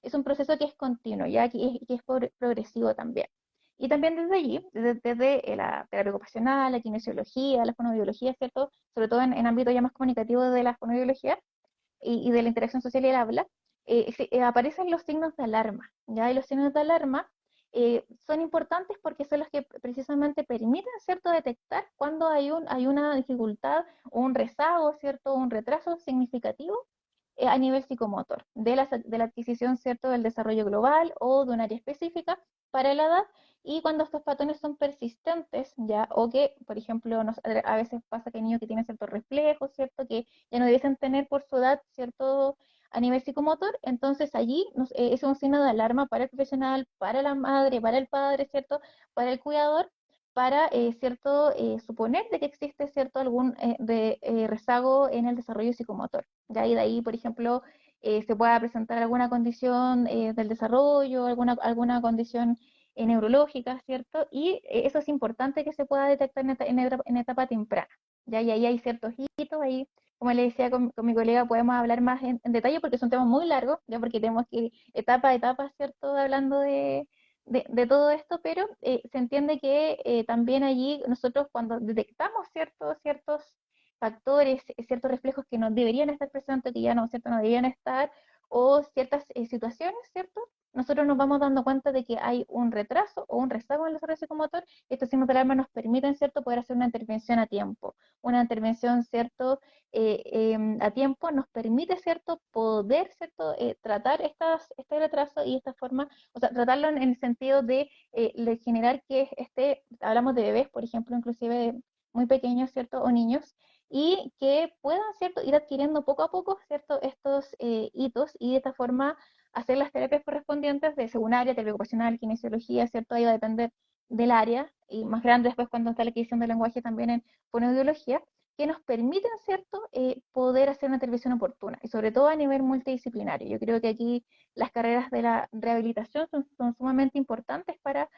Es un proceso que es continuo, ¿ya? Que es progresivo también. Y también desde allí, desde la terapia ocupacional, la kinesiología, la fonoaudiología, ¿cierto? Sobre todo en ámbito ya más comunicativo de la fonoaudiología, y de la interacción social y el habla, aparecen los signos de alarma, ¿ya? Y los signos de alarma son importantes porque son los que precisamente permiten, ¿cierto?, detectar cuando hay una dificultad o un rezago, ¿cierto?, un retraso significativo a nivel psicomotor, de la adquisición, ¿cierto?, del desarrollo global o de un área específica para la edad, y cuando estos patrones son persistentes, ¿ya? O que, por ejemplo, a veces pasa que hay niños que tienen ciertos reflejos, ¿cierto?, que ya no debiesen tener por su edad, ¿cierto?, a nivel psicomotor, entonces allí es un signo de alarma para el profesional, para la madre, para el padre, ¿cierto?, para el cuidador, para, ¿cierto?, suponer de que existe, ¿cierto?, algún rezago en el desarrollo psicomotor. ¿Ya? Y de ahí, por ejemplo, se pueda presentar alguna condición del desarrollo, alguna condición neurológica, ¿cierto? Y eso es importante que se pueda detectar en etapa temprana. ¿Ya? Y ahí hay ciertos hitos, ahí, como le decía con mi colega, podemos hablar más en detalle porque es un tema muy largo, ya porque tenemos que ir etapa a etapa, ¿cierto? Hablando de todo esto, pero se entiende que también allí nosotros cuando detectamos ciertos factores, ciertos reflejos que no deberían estar presentes, que ya no, ¿cierto? No deberían estar, o ciertas situaciones, ¿cierto? Nosotros nos vamos dando cuenta de que hay un retraso o un rezago en el desarrollo psicomotor. Estos signos de alarma nos permiten, ¿cierto?, poder hacer una intervención a tiempo. Una intervención, ¿cierto?, a tiempo nos permite, ¿cierto?, poder, ¿cierto?, tratar este retraso y esta forma, o sea, tratarlo en el sentido de generar que hablamos de bebés, por ejemplo, inclusive muy pequeños, ¿cierto?, o niños, y que puedan, ¿cierto?, ir adquiriendo poco a poco, ¿cierto?, estos hitos, y de esta forma hacer las terapias correspondientes de según área, terapia ocupacional, kinesiología, ¿cierto? Ahí va a depender del área, y más grande después cuando está la adquisición del lenguaje también en fonoaudiología, que nos permiten, ¿cierto?, poder hacer una intervención oportuna, y sobre todo a nivel multidisciplinario. Yo creo que aquí las carreras de la rehabilitación son sumamente importantes para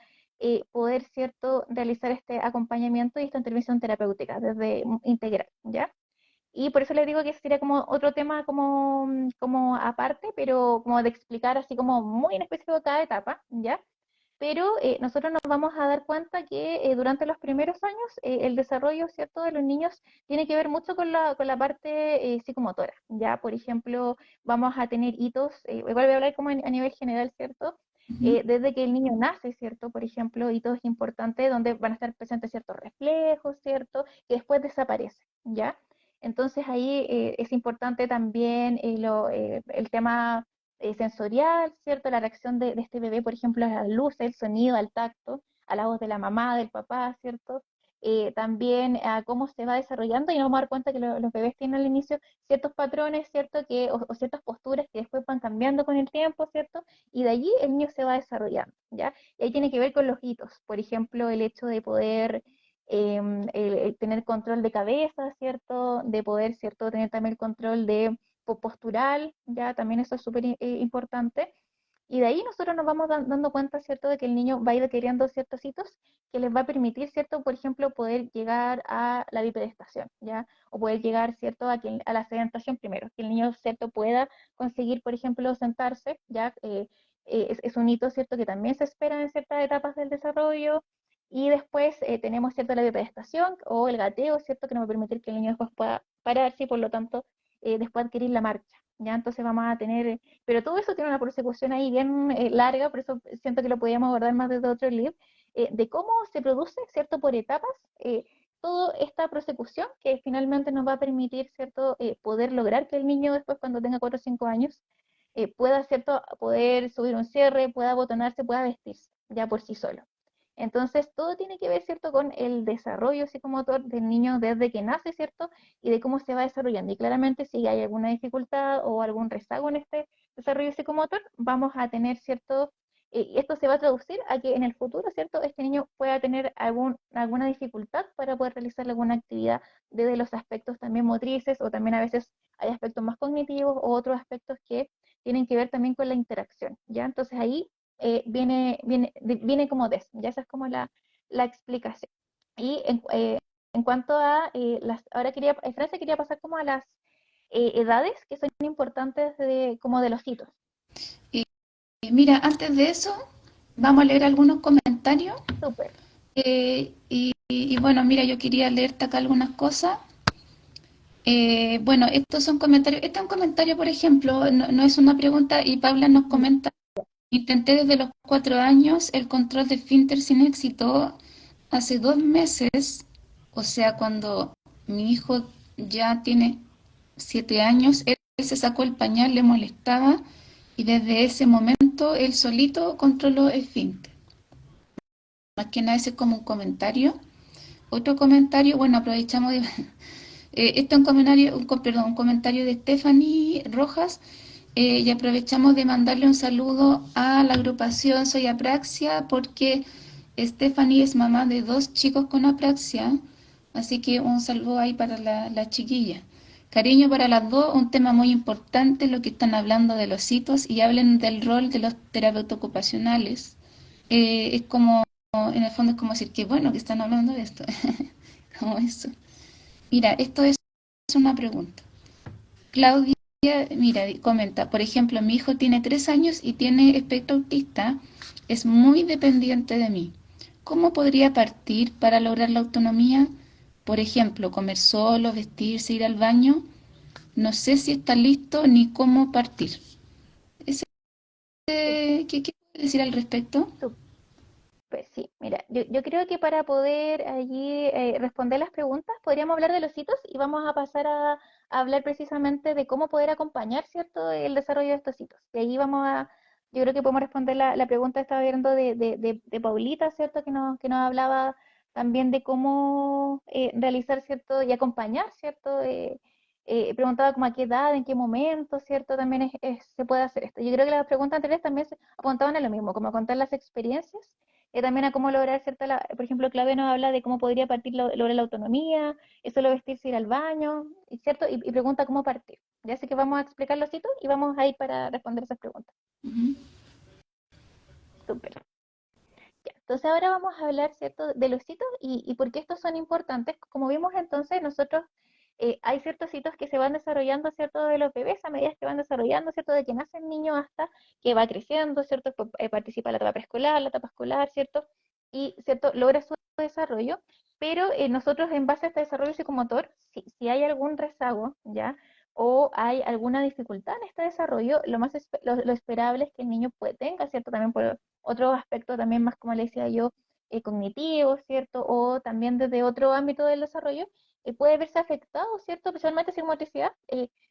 poder, ¿cierto?, realizar este acompañamiento y esta intervención terapéutica desde integral, ¿ya? Y por eso les digo que ese sería como otro tema como aparte, pero como de explicar así como muy en específico cada etapa, ¿ya? Pero nosotros nos vamos a dar cuenta que durante los primeros años el desarrollo, ¿cierto?, de los niños tiene que ver mucho con la parte psicomotora, ¿ya? Por ejemplo, vamos a tener hitos, igual voy a hablar como a nivel general, ¿cierto? Ujú. Desde que el niño nace, ¿cierto? Por ejemplo, hitos importantes donde van a estar presentes ciertos reflejos, ¿cierto? Que después desaparecen, ¿ya? Entonces ahí es importante también el tema sensorial, ¿cierto? La reacción de este bebé, por ejemplo, a las luces, el sonido, al tacto, a la voz de la mamá, del papá, ¿cierto? También a cómo se va desarrollando, y nos vamos a dar cuenta que los bebés tienen al inicio ciertos patrones, ¿cierto? O ciertas posturas que después van cambiando con el tiempo, ¿cierto? Y de allí el niño se va desarrollando, ¿ya? Y ahí tiene que ver con los hitos, por ejemplo, el hecho de poder el tener control de cabeza, ¿cierto? De poder, ¿cierto? Tener también el control de postural, ya también eso es súper importante. Y de ahí nosotros nos vamos dando cuenta, ¿cierto?, de que el niño va a ir adquiriendo ciertos hitos que les va a permitir, ¿cierto?, por ejemplo, poder llegar a la bipedestación, ¿ya? O poder llegar, ¿cierto?, a la sedentación primero, que el niño, ¿cierto?, pueda conseguir, por ejemplo, sentarse, ¿ya? Es un hito, ¿cierto?, que también se espera en ciertas etapas del desarrollo. Y después tenemos, ¿cierto?, la bipedestación o el gateo, ¿cierto?, que nos va a permitir que el niño después pueda pararse y por lo tanto después adquirir la marcha. ¿Ya? Entonces vamos a tener, pero todo eso tiene una persecución ahí bien larga, por eso siento que lo podríamos abordar más desde otro libro, de cómo se produce, ¿cierto? Por etapas, toda esta prosecución que finalmente nos va a permitir, ¿cierto? Poder lograr que el niño después cuando tenga 4 o 5 años pueda, ¿cierto? Poder subir un cierre, pueda abotonarse, pueda vestirse ya por sí solo. Entonces, todo tiene que ver, ¿cierto?, con el desarrollo psicomotor del niño desde que nace, ¿cierto?, y de cómo se va desarrollando. Y claramente, si hay alguna dificultad o algún rezago en este desarrollo psicomotor, vamos a tener, ¿cierto?, esto se va a traducir a que en el futuro, ¿cierto?, este niño pueda tener alguna dificultad para poder realizar alguna actividad desde los aspectos también motrices o también a veces hay aspectos más cognitivos o otros aspectos que tienen que ver también con la interacción, ¿ya? Entonces ahí viene como de eso, ya esa es como la explicación. Y en cuanto a ahora Francia quería pasar como a las edades que son importantes como de los hitos. Y mira, antes de eso, vamos a leer algunos comentarios. Súper, Y bueno, mira, yo quería leerte acá algunas cosas. Bueno, estos son comentarios. Este es un comentario, por ejemplo, no es una pregunta, y Paula nos comenta: intenté desde los 4 años el control de esfínter sin éxito. Hace 2 meses, o sea, cuando mi hijo ya tiene 7 años, él se sacó el pañal, le molestaba, y desde ese momento él solito controló el esfínter. Más que nada ese es como un comentario. Otro comentario, bueno, aprovechamos de... este es un comentario, perdón, un comentario de Stephanie Rojas, y aprovechamos de mandarle un saludo a la agrupación Soy Apraxia, porque Stephanie es mamá de 2 chicos con apraxia, así que un saludo ahí para la chiquilla. Cariño para las dos, un tema muy importante, lo que están hablando de los hitos, y hablen del rol de los terapeutas ocupacionales. Es como, en el fondo es como decir que bueno que están hablando de esto, como eso. Mira, esto es una pregunta. Claudia, mira, comenta, por ejemplo, mi hijo tiene 3 años y tiene espectro autista, es muy dependiente de mí. ¿Cómo podría partir para lograr la autonomía? Por ejemplo, comer solo, vestirse, ir al baño. No sé si está listo ni cómo partir. Ese- sí, ¿Qué puede decir al respecto? súper, sí. Mira, yo creo que para poder allí responder las preguntas, podríamos hablar de los hitos y vamos a pasar a hablar precisamente de cómo poder acompañar, ¿cierto?, el desarrollo de estos hitos. Y ahí yo creo que podemos responder la pregunta que estaba viendo de Paulita, ¿cierto?, que nos hablaba también de cómo realizar, ¿cierto?, y acompañar, ¿cierto? Preguntaba como a qué edad, en qué momento, ¿cierto? También se puede hacer esto. Yo creo que las preguntas anteriores también apuntaban a lo mismo, como a contar las experiencias también a cómo lograr cierta, por ejemplo, Claudia nos habla de cómo podría partir lograr la autonomía, eso lo vestirse, ir al baño, ¿cierto? Y pregunta cómo partir. Ya sé que vamos a explicar los hitos y vamos a ir para responder esas preguntas. Ujú. Súper. Ya. Entonces ahora vamos a hablar, ¿cierto?, de los hitos y por qué estos son importantes. Como vimos entonces, nosotros hay ciertos hitos que se van desarrollando, ¿cierto?, de los bebés a medida que van desarrollando, ¿cierto?, de que nace el niño hasta que va creciendo, ¿cierto?, participa en la etapa preescolar, la etapa escolar, ¿cierto?, y, ¿cierto?, logra su desarrollo, pero nosotros en base a este desarrollo psicomotor, si hay algún rezago, ¿ya?, o hay alguna dificultad en este desarrollo, lo esperable es que el niño tenga, ¿cierto?, también por otro aspecto también más, como le decía yo, cognitivo, ¿cierto?, o también desde otro ámbito del desarrollo, puede verse afectado, ¿cierto? Principalmente psicomotricidad,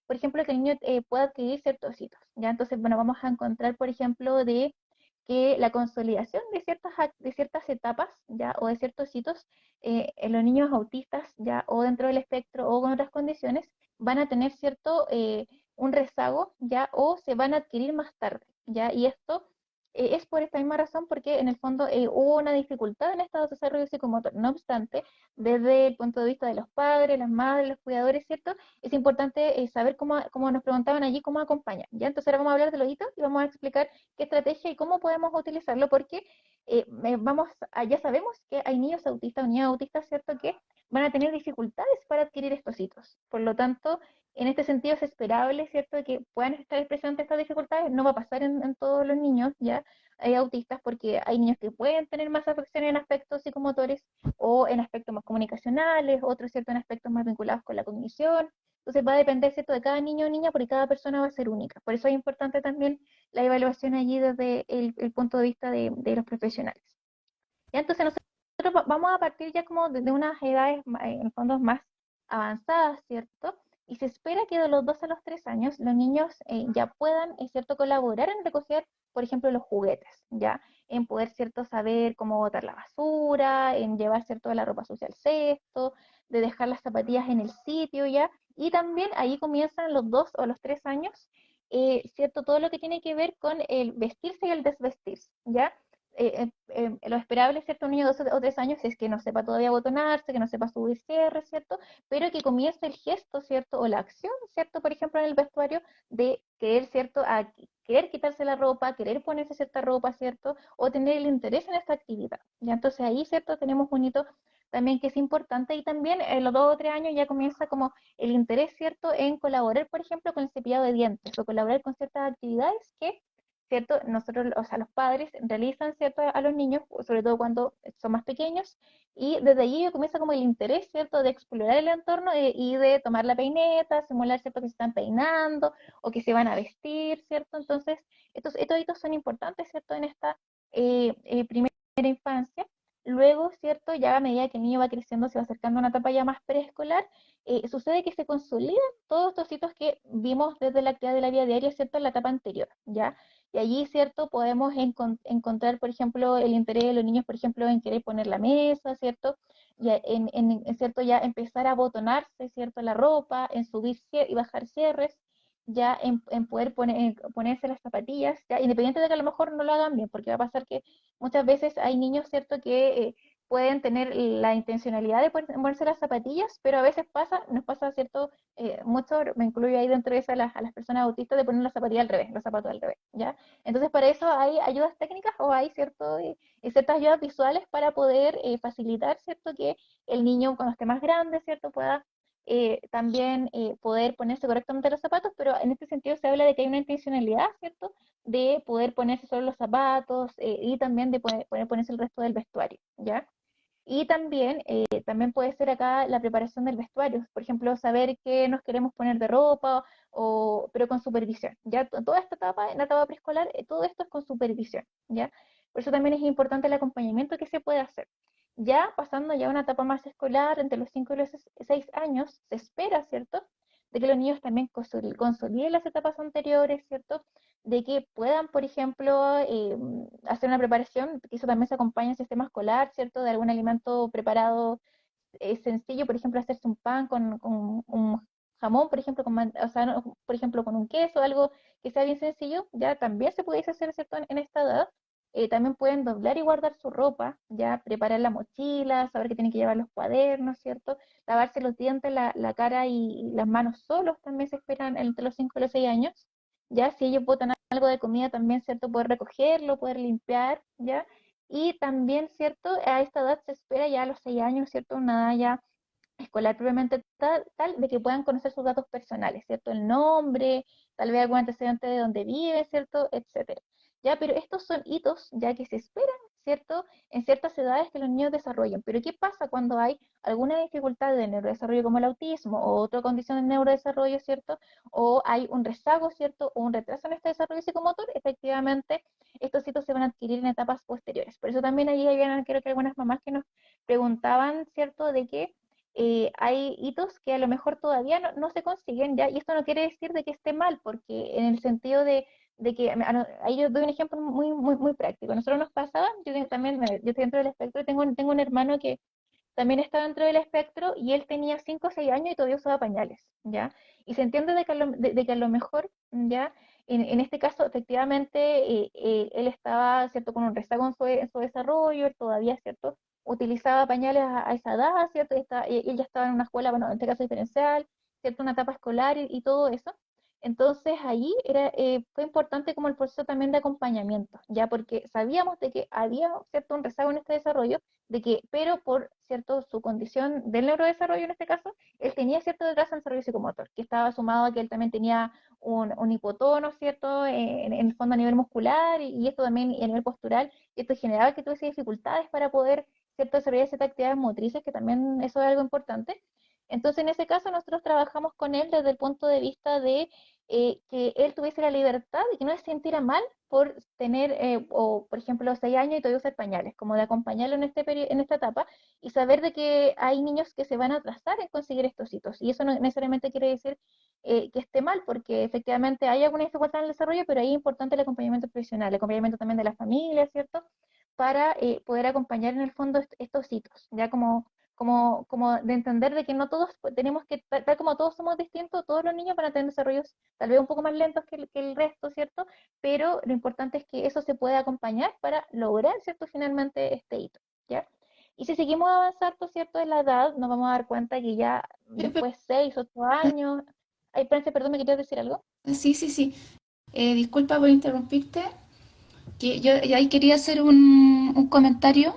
por ejemplo, que el niño pueda adquirir ciertos hitos, ¿ya? Entonces, bueno, vamos a encontrar, por ejemplo, de que la consolidación de ciertas etapas, ¿ya? O de ciertos hitos en los niños autistas, ¿ya? O dentro del espectro o con otras condiciones, van a tener cierto, un rezago, ¿ya? O se van a adquirir más tarde, ¿ya? Y esto es por esta misma razón porque en el fondo hubo una dificultad en este desarrollo psicomotor. No obstante, desde el punto de vista de los padres, las madres, los cuidadores, ¿cierto? Es importante saber cómo nos preguntaban allí, cómo acompañar, ¿ya? Entonces ahora vamos a hablar de los hitos y vamos a explicar qué estrategia y cómo podemos utilizarlo, porque ya sabemos que hay niños autistas o niñas autistas, ¿cierto?, que van a tener dificultades para adquirir estos hitos. Por lo tanto, en este sentido es esperable, ¿cierto?, que puedan estar presentes estas dificultades. No va a pasar en todos los niños, ¿ya? Hay autistas porque hay niños que pueden tener más afecciones en aspectos psicomotores o en aspectos más comunicacionales, otros, ¿cierto?, en aspectos más vinculados con la cognición, Entonces va a depender, ¿cierto?, de cada niño o niña, porque cada persona va a ser única. Por eso es importante también la evaluación allí desde el punto de vista de los profesionales. Ya, entonces nosotros vamos a partir ya como de unas edades en fondo más avanzadas, ¿cierto? Y se espera que de los 2 a los 3 años los niños ya puedan, ¿cierto?, colaborar en recoger, por ejemplo, los juguetes, ¿ya? En poder, ¿cierto?, saber cómo botar la basura, en llevar, ¿cierto?, la ropa sucia al cesto, de dejar las zapatillas en el sitio, ¿ya? Y también ahí comienzan los 2 o los 3 años, ¿cierto? Todo lo que tiene que ver con el vestirse y el desvestirse, ¿ya? Lo esperable, ¿cierto? Un niño de 2 o 3 años es que no sepa todavía botonarse, que no sepa subir cierres, ¿cierto? Pero que comience el gesto, ¿cierto? O la acción, ¿cierto? Por ejemplo, en el vestuario de querer, ¿cierto? A querer quitarse la ropa, querer ponerse cierta ropa, ¿cierto? O tener el interés en esta actividad. ¿Ya? Entonces ahí, ¿cierto? Tenemos un hito también que es importante y también en los 2 o 3 años ya comienza como el interés, ¿cierto? En colaborar, por ejemplo, con el cepillado de dientes o colaborar con ciertas actividades que ¿cierto? Nosotros, o sea, los padres realizan, ¿cierto? A los niños, sobre todo cuando son más pequeños, y desde allí comienza como el interés, ¿cierto? De explorar el entorno y de tomar la peineta, simular, ¿cierto? Que se están peinando o que se van a vestir, ¿cierto? Entonces, estos hitos son importantes, ¿cierto? En esta primera infancia. Luego, ¿cierto? Ya a medida que el niño va creciendo, se va acercando a una etapa ya más preescolar, sucede que se consolidan todos estos hitos que vimos desde la actividad de la vida diaria, ¿cierto? En la etapa anterior, ¿ya? Y allí, ¿cierto? Podemos encontrar, por ejemplo, el interés de los niños, por ejemplo, en querer poner la mesa, ¿cierto? Ya ¿cierto? Ya empezar a abotonarse, ¿cierto? La ropa, en subir y bajar cierres, ya en poder ponerse las zapatillas, ya independiente de que a lo mejor no lo hagan bien, porque va a pasar que muchas veces hay niños, ¿cierto? Que pueden tener la intencionalidad de ponerse las zapatillas, pero a veces nos pasa, ¿cierto? Mucho, me incluyo ahí dentro de eso a las personas autistas de poner las zapatillas al revés, los zapatos al revés, ¿ya? Entonces, para eso hay ayudas técnicas o hay ciertas ayudas visuales para poder facilitar, ¿cierto? Que el niño cuando esté más grande, ¿cierto? Pueda también poder ponerse correctamente los zapatos, pero en este sentido se habla de que hay una intencionalidad, ¿cierto? De poder ponerse solo los zapatos y también de poder ponerse el resto del vestuario, ¿ya? Y también puede ser acá la preparación del vestuario, por ejemplo, saber qué nos queremos poner de ropa, pero con supervisión, ¿ya? Toda esta etapa, en la etapa preescolar, todo esto es con supervisión, ¿ya? Por eso también es importante el acompañamiento que se puede hacer. Ya pasando ya a una etapa más escolar, entre los 5 y los 6 años, se espera, ¿cierto? De que los niños también consoliden las etapas anteriores, ¿cierto? De que puedan, por ejemplo, hacer una preparación, que eso también se acompaña en sistema escolar, ¿cierto? De algún alimento preparado sencillo, por ejemplo, hacerse un pan con un jamón, por ejemplo, o sea, por ejemplo, con un queso, algo que sea bien sencillo, ya también se puede hacer, ¿cierto? En esta edad. También pueden doblar y guardar su ropa, ya preparar la mochila, saber que tienen que llevar los cuadernos, ¿cierto? Lavarse los dientes, la cara y las manos solos también se esperan entre los 5 y los 6 años. Ya si ellos botan algo de comida también, ¿cierto? Poder recogerlo, poder limpiar, ¿ya? Y también, ¿cierto? A esta edad se espera ya a los 6 años, ¿cierto? Una edad ya escolar previamente tal de que puedan conocer sus datos personales, ¿cierto? El nombre, tal vez algún antecedente de donde vive, ¿cierto? Etcétera. Ya, pero estos son hitos ya que se esperan, ¿cierto? En ciertas edades que los niños desarrollen. Pero ¿qué pasa cuando hay alguna dificultad de neurodesarrollo como el autismo o otra condición de neurodesarrollo, ¿cierto? O hay un rezago, ¿cierto? O un retraso en este desarrollo psicomotor, efectivamente, estos hitos se van a adquirir en etapas posteriores. Por eso también ahí habían, creo que algunas mamás que nos preguntaban, ¿cierto? De que hay hitos que a lo mejor todavía no se consiguen ya, y esto no quiere decir de que esté mal, porque en el sentido de que, ahí yo doy un ejemplo muy, muy, muy práctico. Nosotros nos pasaba, también, yo estoy dentro del espectro, tengo un hermano que también está dentro del espectro y él tenía 5 o 6 años y todavía usaba pañales, ¿ya? Y se entiende de que a lo mejor, ¿ya? En este caso, efectivamente, él estaba, ¿cierto?, con un rezago en su desarrollo, él todavía, ¿cierto?, utilizaba pañales a esa edad, ¿cierto? Él ya estaba en una escuela, bueno, en este caso diferencial, ¿cierto?, una etapa escolar y todo eso. Entonces ahí fue importante como el proceso también de acompañamiento, ya porque sabíamos de que había, ¿cierto?, un rezago en este desarrollo, pero por cierto su condición del neurodesarrollo en este caso, él tenía cierto retraso en el desarrollo psicomotor, que estaba sumado a que él también tenía un hipotono, ¿cierto? En el fondo a nivel muscular y esto también a nivel postural, y esto generaba que tuviese dificultades para poder, ¿cierto?, desarrollar ciertas actividades motrices, que también eso es algo importante. Entonces, en ese caso, nosotros trabajamos con él desde el punto de vista de que él tuviese la libertad y que no se sintiera mal por tener, o por ejemplo, 6 años y todavía usar pañales, como de acompañarlo en en esta etapa y saber de que hay niños que se van a atrasar en conseguir estos hitos. Y eso no necesariamente quiere decir que esté mal, porque efectivamente hay alguna dificultad en el desarrollo, pero ahí es importante el acompañamiento profesional, el acompañamiento también de la familia, ¿cierto? Para poder acompañar en el fondo estos hitos, ya como de entender de que no todos tenemos que, tal como todos somos distintos, todos los niños van a tener desarrollos tal vez un poco más lentos que el resto, ¿cierto? Pero lo importante es que eso se pueda acompañar para lograr, ¿cierto? Finalmente este hito, ¿ya? Y si seguimos avanzando, ¿cierto? En la edad, nos vamos a dar cuenta que ya después 6, 8 años, ay, Francia, perdón, ¿me querías decir algo? Sí, sí, sí. Disculpa por interrumpirte, que yo ahí quería hacer un comentario.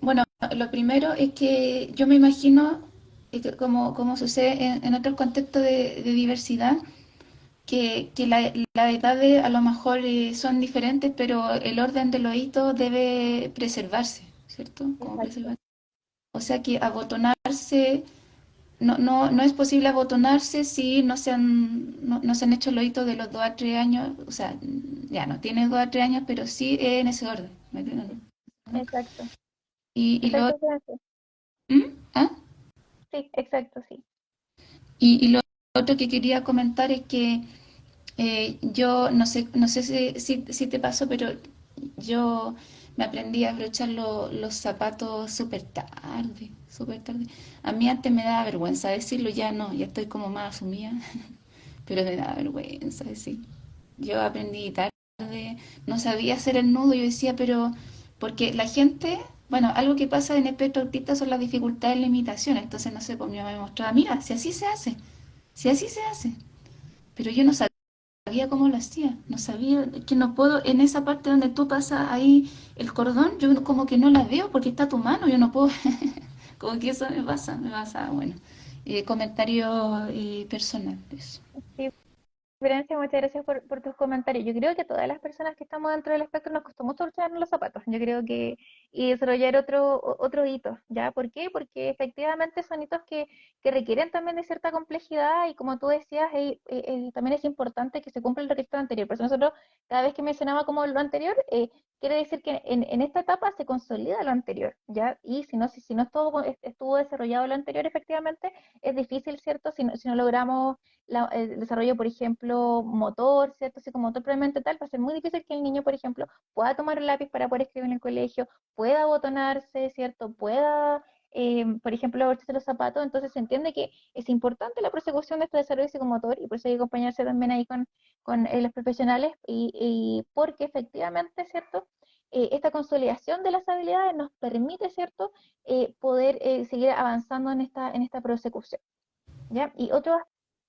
Bueno, lo primero es que yo me imagino, que como sucede en otros contextos de diversidad, que las edades a lo mejor son diferentes, pero el orden de los hitos debe preservarse, ¿cierto? Como Exacto, preservar. O sea que abotonarse, no es posible abotonarse si no se han hecho los hitos de los 2 a 3 años, o sea, ya no tiene 2 a 3 años, pero sí en ese orden, ¿me entiendes? ¿No? exacto, Y lo, exacto, Francia. ¿Mm? ¿Ah? Sí, exacto, sí. Y lo otro que quería comentar es que yo no sé si te pasó, pero yo me aprendí a abrochar los zapatos súper tarde, súper tarde. A mí antes me daba vergüenza decirlo, ya no, ya estoy como más asumida, pero me daba vergüenza decir. Yo aprendí tarde, no sabía hacer el nudo, yo decía, pero porque la gente, bueno, algo que pasa en el espectro autista son las dificultades y limitaciones, entonces no sé, pues mi mamá me mostraba, mira, si así se hace, si así se hace, pero yo no sabía cómo lo hacía, no sabía que no puedo, en esa parte donde tú pasas ahí el cordón, yo como que no la veo porque está tu mano, yo no puedo, como que eso me pasa, bueno, comentario personal, eso. Sí, Florencia, muchas gracias por tus comentarios. Yo creo que todas las personas que estamos dentro del espectro nos costó mucho lucharnos los zapatos. Yo creo que y desarrollar otro hito, ¿ya? ¿Por qué? Porque efectivamente son hitos que requieren también de cierta complejidad y como tú decías, también es importante que se cumpla el requisito anterior. Por eso nosotros, cada vez que mencionaba como lo anterior, quiere decir que en esta etapa se consolida lo anterior, ¿ya? Y si no estuvo desarrollado lo anterior, efectivamente, es difícil, ¿cierto? Si no logramos el desarrollo, por ejemplo, motor, ¿cierto? Psicomotor probablemente tal, va a ser muy difícil que el niño, por ejemplo, pueda tomar un lápiz para poder escribir en el colegio, pueda abotonarse, ¿cierto? Pueda, por ejemplo, abrocharse los zapatos. Entonces se entiende que es importante la persecución de este desarrollo psicomotor y por eso hay que acompañarse también ahí con los profesionales y porque efectivamente, ¿cierto? Esta consolidación de las habilidades nos permite, ¿cierto? Poder seguir avanzando en esta prosecución. ¿Ya? Y otro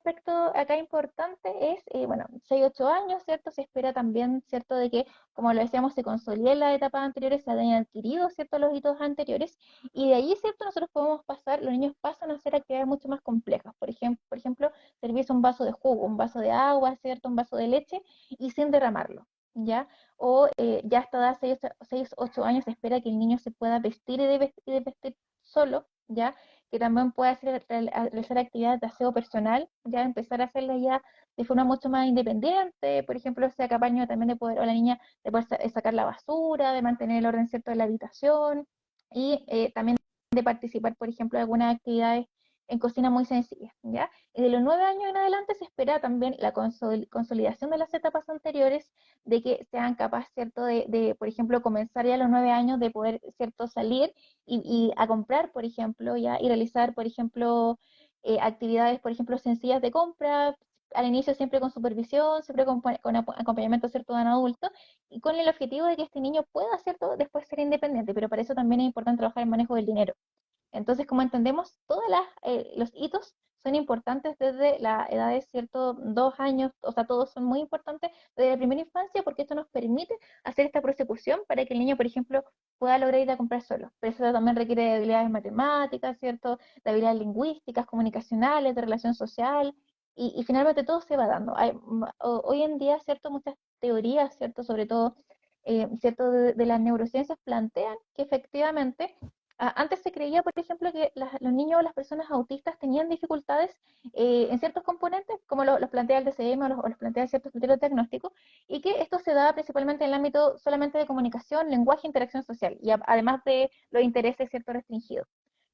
aspecto acá importante es, bueno, 6, 8 años, ¿cierto? Se espera también, ¿cierto? De que, como lo decíamos, se consoliden las etapas anteriores, se hayan adquirido, ¿cierto? Los hitos anteriores, y de ahí, ¿cierto? Nosotros podemos pasar, los niños pasan a hacer actividades mucho más complejas. Por ejemplo, servirse un vaso de jugo, un vaso de agua, ¿cierto? Un vaso de leche, y sin derramarlo. ¿Ya? O ya hasta edad 6, 8 años se espera que el niño se pueda vestir y de vestir solo, ¿ya? Que también puede hacer, realizar actividades de aseo personal, ya empezar a hacerlas ya de forma mucho más independiente, por ejemplo, sea capaz también de poder, o la niña, de poder sacar la basura, de mantener el orden cierto de la habitación, y también de participar, por ejemplo, en algunas actividades en cocina muy sencillas, ¿ya? Y de los 9 años en adelante se espera también la consolidación de las etapas anteriores, de que sean capaces, ¿cierto?, por ejemplo, comenzar ya a los 9 años de poder, ¿cierto?, salir y a comprar, por ejemplo, ya, y realizar, por ejemplo, actividades, por ejemplo, sencillas de compra, al inicio siempre con supervisión, siempre con acompañamiento, ¿cierto?, de un adulto, y con el objetivo de que este niño pueda, ¿cierto?, después ser independiente, pero para eso también es importante trabajar el manejo del dinero. Entonces, como entendemos, todos los hitos son importantes desde la edad de cierto 2 años, o sea, todos son muy importantes desde la primera infancia porque esto nos permite hacer esta prosecución para que el niño, por ejemplo, pueda lograr ir a comprar solo. Pero eso también requiere de habilidades matemáticas, ¿cierto? De habilidades lingüísticas, comunicacionales, de relación social, y finalmente todo se va dando. Hoy en día, ¿cierto? Muchas teorías, ¿cierto? Sobre todo, ¿cierto? De las neurociencias plantean que efectivamente Antes se creía, por ejemplo, que los niños o las personas autistas tenían dificultades en ciertos componentes, como los plantea el DCM o los plantea ciertos criterios diagnósticos, y que esto se daba principalmente en el ámbito solamente de comunicación, lenguaje e interacción social, y además de los intereses ciertos restringidos.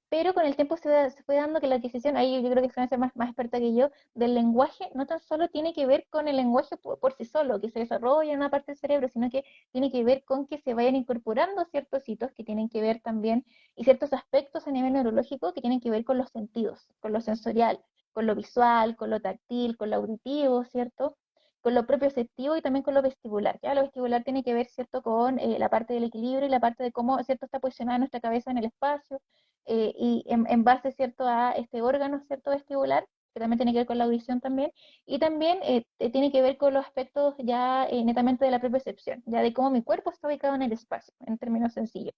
Pero con el tiempo se fue dando que la adquisición, ahí yo creo que Francia es más experta que yo, del lenguaje no tan solo tiene que ver con el lenguaje por sí solo, que se desarrolla en una parte del cerebro, sino que tiene que ver con que se vayan incorporando ciertos hitos que tienen que ver también, y ciertos aspectos a nivel neurológico que tienen que ver con los sentidos, con lo sensorial, con lo visual, con lo táctil, con lo auditivo, ¿cierto? Con lo propioceptivo y también con lo vestibular. Ya lo vestibular tiene que ver, ¿cierto?, con la parte del equilibrio y la parte de cómo, ¿cierto?, está posicionada nuestra cabeza en el espacio, y en base, ¿cierto?, a este órgano, ¿cierto?, vestibular, que también tiene que ver con la audición también, y también tiene que ver con los aspectos ya netamente de la propiocepción, ya de cómo mi cuerpo está ubicado en el espacio, en términos sencillos.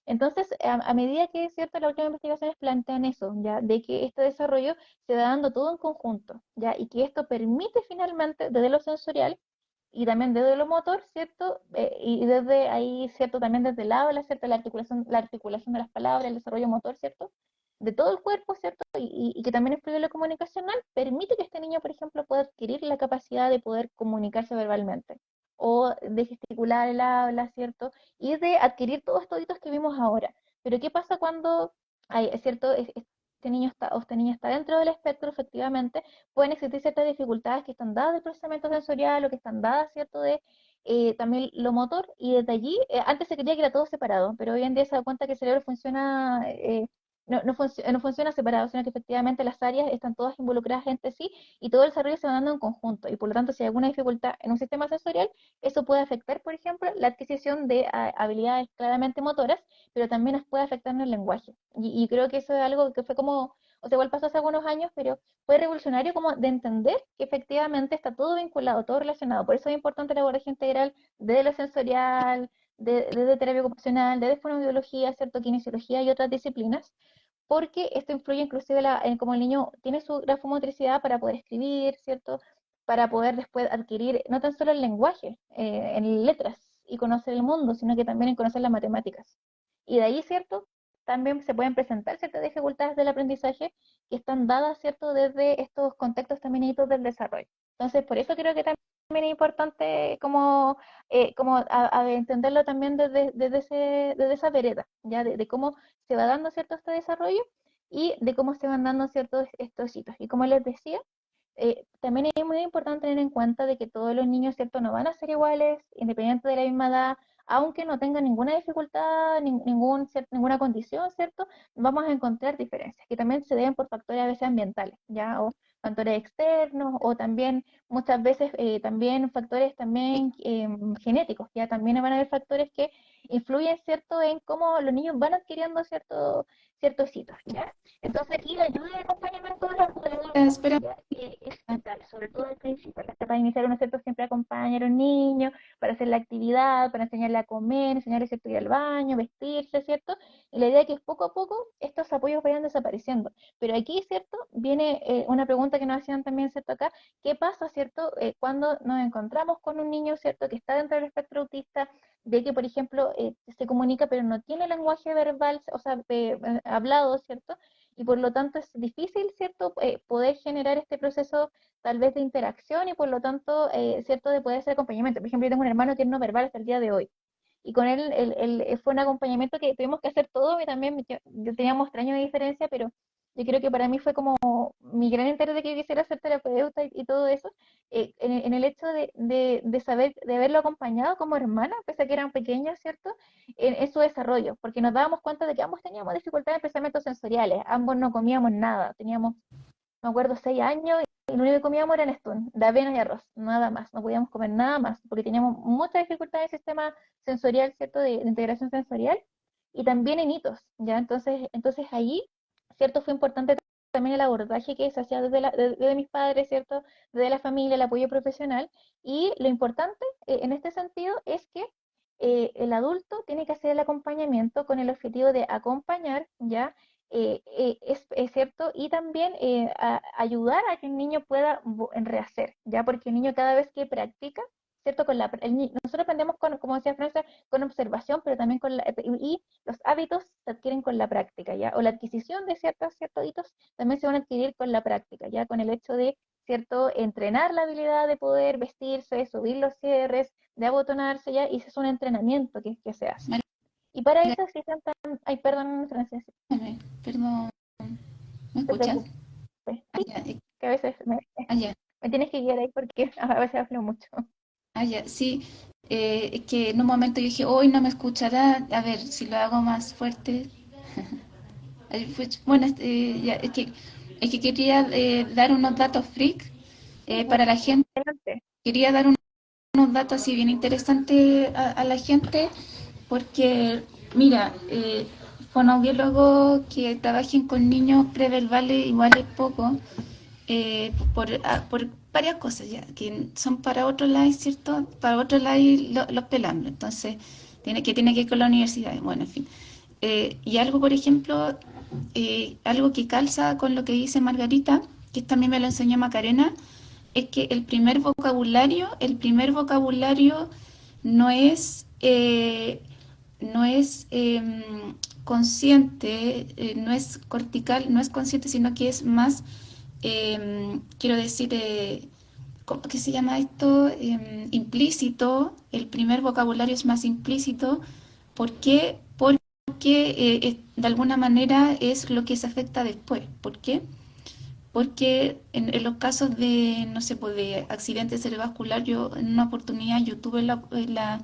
Entonces, a medida que, ¿cierto?, las últimas investigaciones plantean eso, ya, de que este desarrollo se va dando todo en conjunto, ya, y que esto permite finalmente, desde lo sensorial, y también desde lo motor, ¿cierto? Y desde ahí, ¿cierto? También desde el habla, ¿cierto? La articulación de las palabras, el desarrollo motor, ¿cierto? De todo el cuerpo, ¿cierto? Y que también influye en lo comunicacional, permite que este niño, por ejemplo, pueda adquirir la capacidad de poder comunicarse verbalmente o de gesticular el habla, ¿cierto? Y de adquirir todos estos hitos que vimos ahora. Pero ¿qué pasa cuando hay, es cierto, este niño está, o esta niña está dentro del espectro, efectivamente, pueden existir ciertas dificultades que están dadas del procesamiento sensorial o que están dadas, ¿cierto?, de también lo motor, y desde allí, antes se creía que era todo separado, pero hoy en día se da cuenta que el cerebro funciona, no funciona separado, sino que efectivamente las áreas están todas involucradas entre sí y todo el desarrollo se va dando en conjunto, y por lo tanto si hay alguna dificultad en un sistema sensorial, eso puede afectar, por ejemplo, la adquisición de habilidades claramente motoras, pero también nos puede afectar en el lenguaje. Y creo que eso es algo que fue como, o sea, igual pasó hace algunos años, pero fue revolucionario como de entender que efectivamente está todo vinculado, todo relacionado. Por eso es importante el abordaje integral de lo sensorial, de terapia ocupacional, de fonoaudiología, ¿cierto?, kinesiología y otras disciplinas, porque esto influye inclusive en cómo el niño tiene su grafomotricidad para poder escribir, ¿cierto?, para poder después adquirir no tan solo el lenguaje en letras y conocer el mundo, sino que también en conocer las matemáticas. Y de ahí, ¿cierto?, también se pueden presentar ciertas dificultades del aprendizaje que están dadas, ¿cierto?, desde estos contextos también hitos del desarrollo. Entonces, por eso creo que también es importante como a entenderlo también desde esa vereda, ya de cómo se va dando, ¿cierto?, este desarrollo y de cómo se van dando ciertos estos hitos. Y como les decía, también es muy importante tener en cuenta de que todos los niños, ¿cierto?, no van a ser iguales, independiente de la misma edad, aunque no tengan ninguna dificultad, ninguna condición, ¿cierto? Vamos a encontrar diferencias, que también se deben por factores a veces ambientales, ¿ya? O factores externos, o también muchas veces también factores también genéticos, ¿ya? También van a haber factores que influyen, ¿cierto?, en cómo los niños van adquiriendo ciertos hitos, ¿ya? Entonces aquí la ayuda y acompañamiento de los adultos, Espera. ¿ya? Es vital, sobre todo al principio. Para iniciar uno, ¿cierto?, siempre acompañar a un niño para hacer la actividad, para enseñarle a comer, enseñarle, ¿cierto?, ir al baño, vestirse, ¿cierto? Y la idea es que poco a poco estos apoyos vayan desapareciendo. Pero aquí, ¿cierto?, viene una pregunta que nos hacían también, ¿cierto?, acá, ¿qué pasa, ¿cierto?, cuando nos encontramos con un niño, ¿cierto?, que está dentro del espectro autista, de que, por ejemplo, se comunica pero no tiene lenguaje verbal, o sea, hablado, ¿cierto? Y por lo tanto es difícil, ¿cierto?, poder generar este proceso tal vez de interacción y por lo tanto, ¿cierto?, de poder hacer acompañamiento. Por ejemplo, yo tengo un hermano que es no verbal hasta el día de hoy. Y con él, fue un acompañamiento que tuvimos que hacer todo y también yo teníamos 3 años de diferencia, pero yo creo que para mí fue como mi gran interés de que quisiera ser terapeuta y todo eso, en el hecho de saber, de haberlo acompañado como hermana, pese a que eran pequeños, ¿cierto?, en su desarrollo, porque nos dábamos cuenta de que ambos teníamos dificultades, especialmente sensoriales, ambos no comíamos nada, teníamos, me acuerdo, 6 años y lo único que comíamos era Nestlé, de avena y arroz, nada más, no podíamos comer nada más, porque teníamos mucha dificultad en el sistema sensorial, ¿cierto?, de integración sensorial, y también en hitos, ¿ya? Entonces ahí, ¿cierto?, fue importante también el abordaje que se hacía desde mis padres, ¿cierto?, desde la familia, el apoyo profesional, y lo importante en este sentido es que el adulto tiene que hacer el acompañamiento con el objetivo de acompañar, ¿ya? Es cierto, y también ayudar a que el niño pueda rehacer, ¿ya? Porque el niño cada vez que practica, ¿cierto? Nosotros aprendemos con, como decía Francia, con observación, pero también y los hábitos se adquieren con la práctica, ¿ya? O la adquisición de ciertos hábitos también se van a adquirir con la práctica, ¿ya? Con el hecho de, ¿cierto? Entrenar la habilidad de poder vestirse, subir los cierres, de abotonarse, ¿ya? Y ese es un entrenamiento que se hace. Y para María, eso existen ay, perdón, Francia, no perdón, ¿me te escuchas? preocupes. Ah, Sí, ya, que a veces ah, ya, me tienes que guiar ahí porque a veces hablo mucho. ah, ya, sí. Es que en un momento yo dije, hoy no me escuchará, a ver si lo hago más fuerte. Bueno, ya, es que quería dar unos datos freak para la gente. Adelante. Quería dar unos datos así bien interesantes a la gente, porque, mira, fonoaudiólogos que trabajen con niños preverbales igual es poco, por varias cosas ya, que son para otro lado, ¿cierto? Para otro lado los pelambres, entonces, tiene que ir con la universidad, bueno, en fin. Y algo, por ejemplo, algo que calza con lo que dice Margarita, que también me lo enseñó Macarena, es que el primer vocabulario no es, no es consciente, no es cortical, no es consciente, sino que es más, quiero decir, ¿cómo que se llama esto? Implícito. El primer vocabulario es más implícito. ¿Por qué? Porque de alguna manera es lo que se afecta después. ¿Por qué? Porque en los casos de, no sé, pues de accidente cerebrovascular, yo en una oportunidad yo tuve la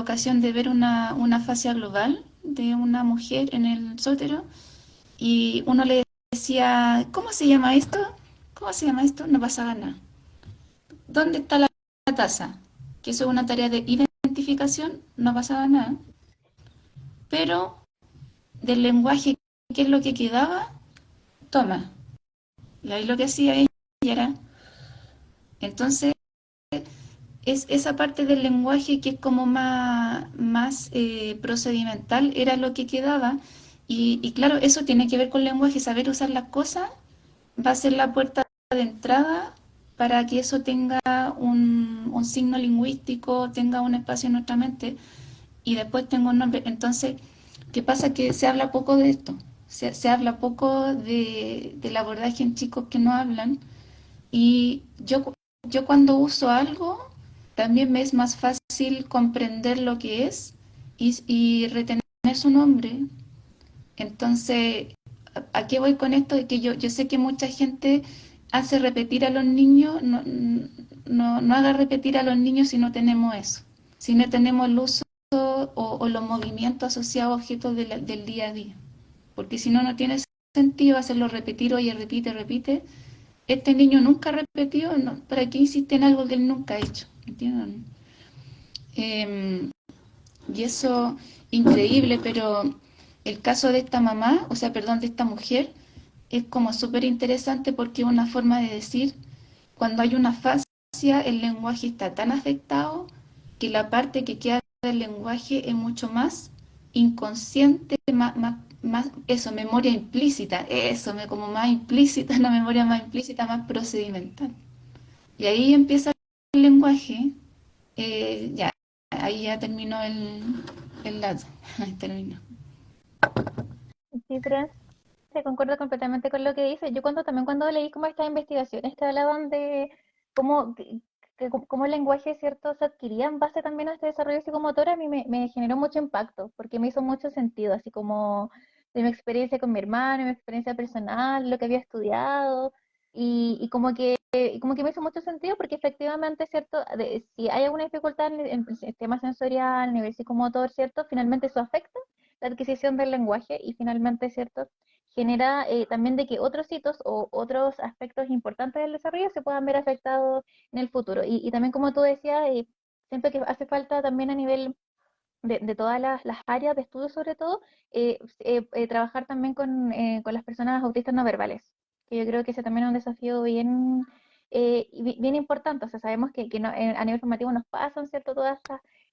ocasión de ver una fascia global de una mujer en el sótero y uno le decía, ¿cómo se llama esto? ¿Cómo se llama esto? No pasaba nada. ¿Dónde está la taza? Que eso es una tarea de identificación, no pasaba nada. Pero del lenguaje, ¿qué es lo que quedaba? Toma. Y ahí lo que hacía ella era, entonces, es esa parte del lenguaje que es como más procedimental, era lo que quedaba. Y claro, eso tiene que ver con el lenguaje, saber usar las cosas va a ser la puerta de entrada para que eso tenga un signo lingüístico, tenga un espacio en nuestra mente y después tenga un nombre. Entonces, ¿qué pasa? Que se habla poco de esto, se habla poco del abordaje en chicos que no hablan y yo cuando uso algo, también me es más fácil comprender lo que es y retener su nombre. Entonces, ¿a qué voy con esto? De que yo sé que mucha gente hace repetir a los niños, no haga repetir a los niños si no tenemos eso, si no tenemos el uso o los movimientos asociados a objetos del día a día. Porque si no, no tiene sentido hacerlo repetir, oye, repite, repite. Este niño nunca ha repetido, no, ¿para qué insiste en algo que él nunca ha hecho? ¿Entienden? Eh, y eso, increíble, pero el caso de esta mamá, o sea, perdón, de esta mujer, es como súper interesante porque es una forma de decir, cuando hay una fascia, el lenguaje está tan afectado que la parte que queda del lenguaje es mucho más inconsciente, eso, memoria implícita, como más implícita, una memoria más implícita, más procedimental. Y ahí empieza el lenguaje, ya, ahí ya terminó el dato, ahí terminó. Sí, Francia, concuerdo completamente con lo que dice. Yo también cuando leí como estas investigaciones que hablaban de cómo, cómo el lenguaje, ¿cierto?, se adquiría en base también a este desarrollo psicomotor, a mí me generó mucho impacto, porque me hizo mucho sentido, así como de mi experiencia con mi hermano, mi experiencia personal, lo que había estudiado, y como que me hizo mucho sentido porque efectivamente, ¿cierto? Si hay alguna dificultad en el sistema sensorial, a nivel psicomotor, ¿cierto? Finalmente eso afecta la adquisición del lenguaje y finalmente, ¿cierto? Genera también de que otros hitos o otros aspectos importantes del desarrollo se puedan ver afectados en el futuro. Y también como tú decías, siento que hace falta también a nivel de todas las áreas de estudio sobre todo, trabajar también con las personas autistas no verbales, que yo creo que ese también es un desafío bien, bien importante. O sea, sabemos que no, a nivel formativo nos pasan, ¿cierto?, todas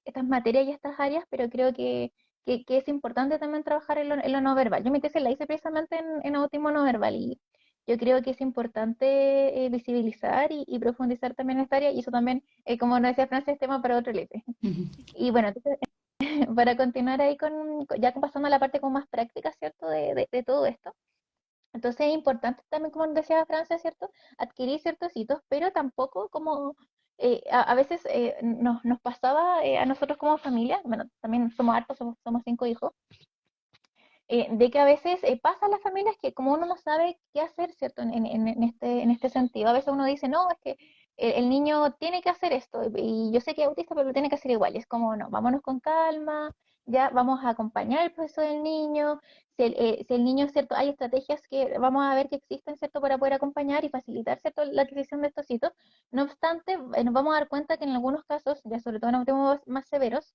estas materias y estas áreas, pero creo que es importante también trabajar en lo no verbal. Yo mi tesis la hice precisamente en autismo no verbal y yo creo que es importante visibilizar y profundizar también en esta área, y eso también, como nos decía Francia, es tema para otro libre. Ujú. Y bueno, entonces, para continuar ahí ya pasando a la parte como más práctica, ¿cierto? De todo esto. Entonces es importante también, como decía Francia, ¿cierto? Adquirir ciertos hitos, pero tampoco como a veces nos pasaba a nosotros como familia, bueno, también somos hartos, somos 5 hijos, de que a veces pasa en las familias que como uno no sabe qué hacer, ¿cierto? En este sentido, a veces uno dice, no, es que el niño tiene que hacer esto, y yo sé que es autista, pero lo tiene que hacer igual, y es como, no, vámonos con calma, ya vamos a acompañar el proceso del niño, si el niño, ¿cierto? Hay estrategias que vamos a ver que existen, ¿cierto? Para poder acompañar y facilitar, ¿cierto? La adquisición de estos hitos. No obstante, nos vamos a dar cuenta que en algunos casos, ya sobre todo en autismos más severos,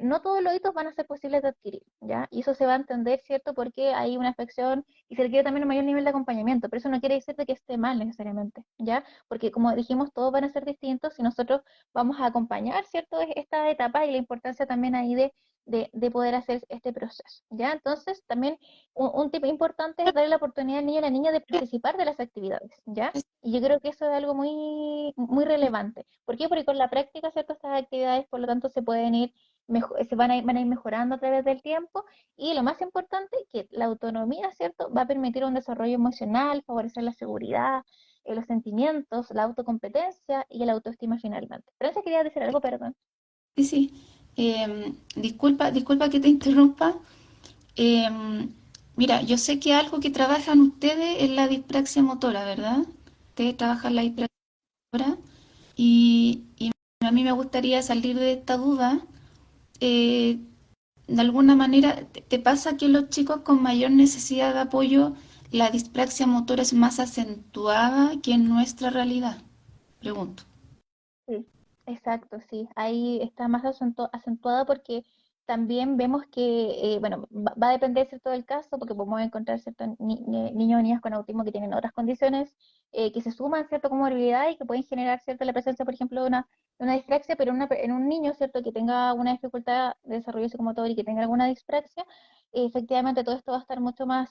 no todos los hitos van a ser posibles de adquirir, ¿ya? Y eso se va a entender, ¿cierto? Porque hay una afección y se requiere también un mayor nivel de acompañamiento, pero eso no quiere decir de que esté mal necesariamente, ¿ya? Porque como dijimos, todos van a ser distintos y nosotros vamos a acompañar, ¿cierto? Esta etapa y la importancia también ahí de poder hacer este proceso, ¿ya? Entonces, también un tip importante es darle la oportunidad al niño y a la niña de participar de las actividades, ¿ya? Y yo creo que eso es algo muy, muy relevante. ¿Por qué? Porque con la práctica, ¿cierto? Estas actividades, por lo tanto, se pueden ir, van a ir mejorando a través del tiempo. Y lo más importante, que la autonomía, ¿cierto? Va a permitir un desarrollo emocional, favorecer la seguridad, los sentimientos, la autocompetencia y la autoestima finalmente. Francia, quería decir algo, perdón. Sí, sí. Disculpa que te interrumpa. Mira, yo sé que algo que trabajan ustedes es la dispraxia motora, ¿verdad? Ustedes trabajan la dispraxia motora y a mí me gustaría salir de esta duda. Eh, de alguna manera, ¿te pasa que los chicos con mayor necesidad de apoyo, la dispraxia motora es más acentuada que en nuestra realidad? Pregunto. Sí, exacto, sí. Ahí está más acentuada porque también vemos que, bueno, va a depender, ¿cierto? Del caso, porque podemos encontrar, ¿cierto? Niños o niñas con autismo que tienen otras condiciones que se suman, ¿cierto? Comorbilidad y que pueden generar, ¿cierto? La presencia, por ejemplo, de una dispraxia, pero en un niño, ¿cierto? Que tenga una dificultad de desarrollo psicomotor y que tenga alguna dispraxia, efectivamente todo esto va a estar mucho más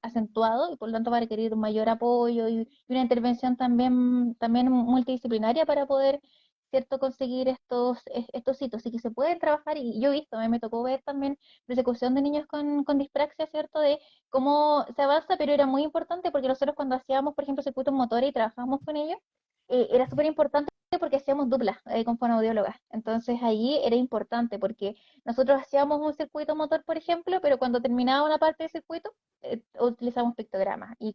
acentuado y por lo tanto va a requerir un mayor apoyo y una intervención también multidisciplinaria para poder, ¿cierto?, conseguir estos hitos y que se pueden trabajar. Y yo he visto, me tocó ver también persecución de niños con dispraxia, ¿cierto?, de cómo se avanza, pero era muy importante porque nosotros cuando hacíamos, por ejemplo, circuitos motores y trabajábamos con ellos, era súper importante porque hacíamos duplas con fonoaudiólogas. Entonces ahí era importante porque nosotros hacíamos un circuito motor, por ejemplo, pero cuando terminaba una parte del circuito, utilizábamos pictogramas y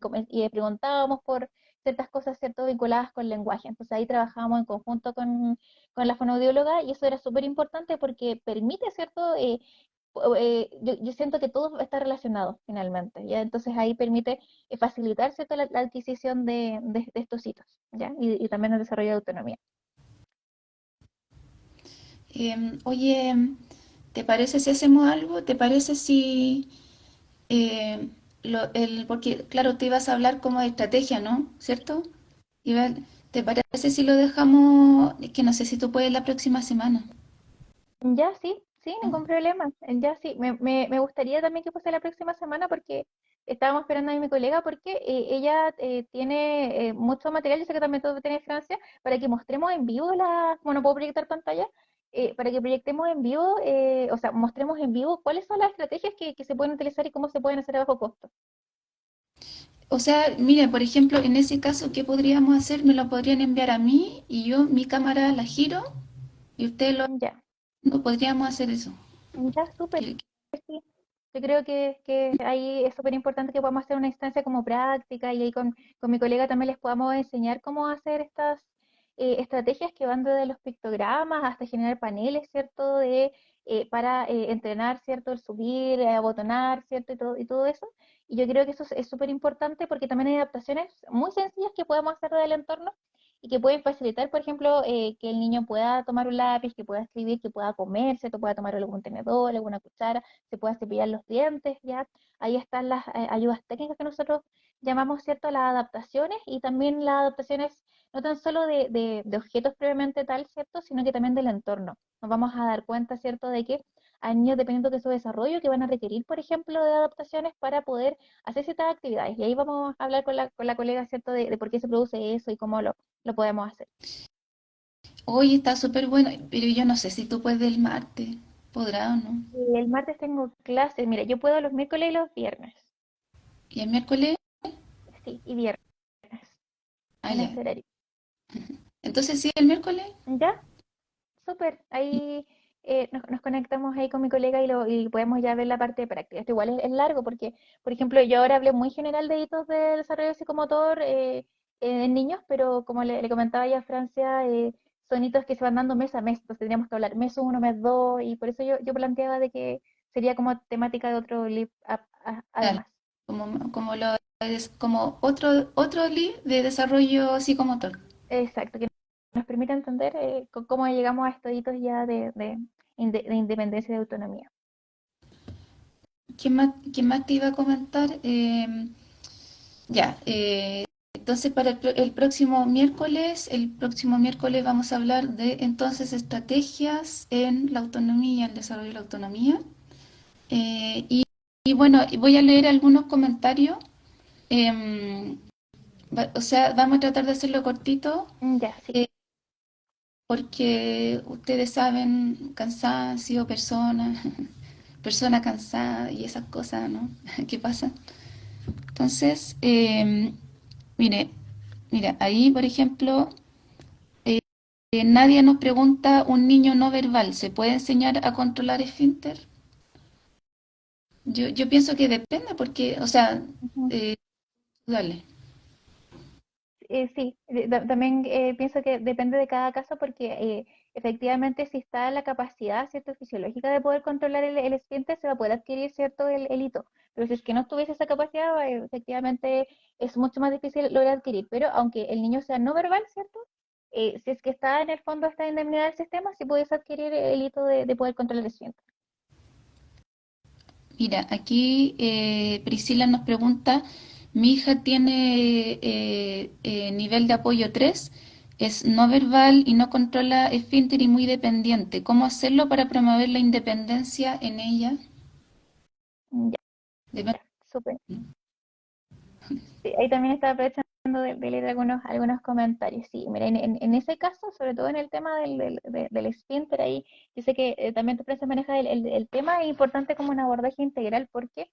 preguntábamos por ciertas cosas, ¿cierto?, vinculadas con lenguaje. Entonces ahí trabajábamos en conjunto con la fonoaudióloga y eso era súper importante porque permite, ¿cierto? Yo siento que todo está relacionado finalmente, ¿ya? Entonces ahí permite facilitar, ¿cierto?, la adquisición de estos hitos, ¿ya? Y también el desarrollo de autonomía. Oye, ¿te parece si hacemos algo? ¿Te parece si eh, porque claro, te ibas a hablar como de estrategia, ¿no? ¿Cierto? Iba- ¿Te parece si lo dejamos? Es que no sé si tú puedes la próxima semana. Ya sí, sí, ningún problema. Ya sí, me gustaría también que fuese la próxima semana porque estábamos esperando a mi colega porque ella tiene mucho material, yo sé que también todo tiene Francia, para que mostremos en vivo como no puedo proyectar pantalla, para que proyectemos en vivo, o sea, mostremos en vivo cuáles son las estrategias que se pueden utilizar y cómo se pueden hacer a bajo costo. O sea, mire, por ejemplo, en ese caso, ¿qué podríamos hacer? Me lo podrían enviar a mí y yo mi cámara la giro y ustedes Ya, no podríamos hacer eso. ya, súper. Que- Sí, yo creo que ahí es súper importante que podamos hacer una instancia como práctica y ahí con mi colega también les podamos enseñar cómo hacer estas estrategias que van desde los pictogramas hasta generar paneles, ¿cierto? Para entrenar, ¿cierto? El subir, abotonar, ¿cierto? Y todo eso. Y yo creo que eso es súper importante porque también hay adaptaciones muy sencillas que podemos hacer del entorno y que pueden facilitar, por ejemplo, que el niño pueda tomar un lápiz, que pueda escribir, que pueda comer, ¿cierto? Pueda tomar algún tenedor, alguna cuchara, se pueda cepillar los dientes, ¿ya? Ahí están las ayudas técnicas que nosotros llamamos, ¿cierto?, las adaptaciones y también las adaptaciones no tan solo de objetos previamente tal, ¿cierto?, sino que también del entorno. Nos vamos a dar cuenta, ¿cierto?, de que a niños dependiendo de su desarrollo que van a requerir, por ejemplo, de adaptaciones para poder hacer ciertas actividades. Y ahí vamos a hablar con la colega, ¿cierto?, de por qué se produce eso y cómo lo podemos hacer. Hoy está súper bueno, pero yo no sé si tú puedes el martes. ¿Podrá o no? Y el martes tengo clases, mira, yo puedo los miércoles y los viernes, ¿Y el miércoles? sí, y viernes, Ah, en ya. ese horario. Entonces sí, el miércoles. ¿Ya? Súper, ahí nos conectamos ahí con mi colega y podemos ya ver la parte de práctica. Esto igual es largo porque, por ejemplo, yo ahora hablé muy general de hitos de desarrollo psicomotor en niños, pero como le comentaba ya a Francia, son hitos que se van dando mes a mes, entonces tendríamos que hablar mes uno, mes 2, y por eso yo planteaba de que sería como temática de otro libro Claro, además. como otro lead de desarrollo psicomotor. Exacto, que nos permita entender cómo llegamos a estos hitos ya de independencia y de autonomía. ¿Qué más te iba a comentar? Ya, entonces para el próximo miércoles vamos a hablar de entonces estrategias en la autonomía, el desarrollo de la autonomía. Y bueno, y voy a leer algunos comentarios. em, o sea, vamos a tratar de hacerlo cortito, Ya, sí. eh, porque ustedes saben, cansancio, persona cansada y esas cosas, ¿no? ¿Qué pasa? Entonces, mire, mira, ahí, por ejemplo, nadie nos pregunta, un niño no verbal, ¿se puede enseñar a controlar esfínter? Yo pienso que depende, porque, o sea, Ujú. eh, dale. Sí, también pienso que depende de cada caso porque efectivamente si está la capacidad, ¿cierto?, fisiológica de poder controlar el esfínter, se va a poder adquirir, ¿cierto?, el hito. Pero si es que no tuviese esa capacidad, efectivamente es mucho más difícil lograr adquirir. Pero aunque el niño sea no verbal, ¿cierto? Si es que está en el fondo esta indemnidad del sistema, sí puedes adquirir el hito de poder controlar el esfínter. Mira, aquí Priscila nos pregunta, mi hija tiene nivel de apoyo 3, es no verbal y no controla esfínter y muy dependiente. ¿Cómo hacerlo para promover la independencia en ella? Ya, Depende. ya, súper. Sí, ahí también estaba aprovechando de leer algunos comentarios. Sí, mira, en ese caso, sobre todo en el tema del esfínter, ahí dice que también tu empresa maneja el tema, es importante como un abordaje integral porque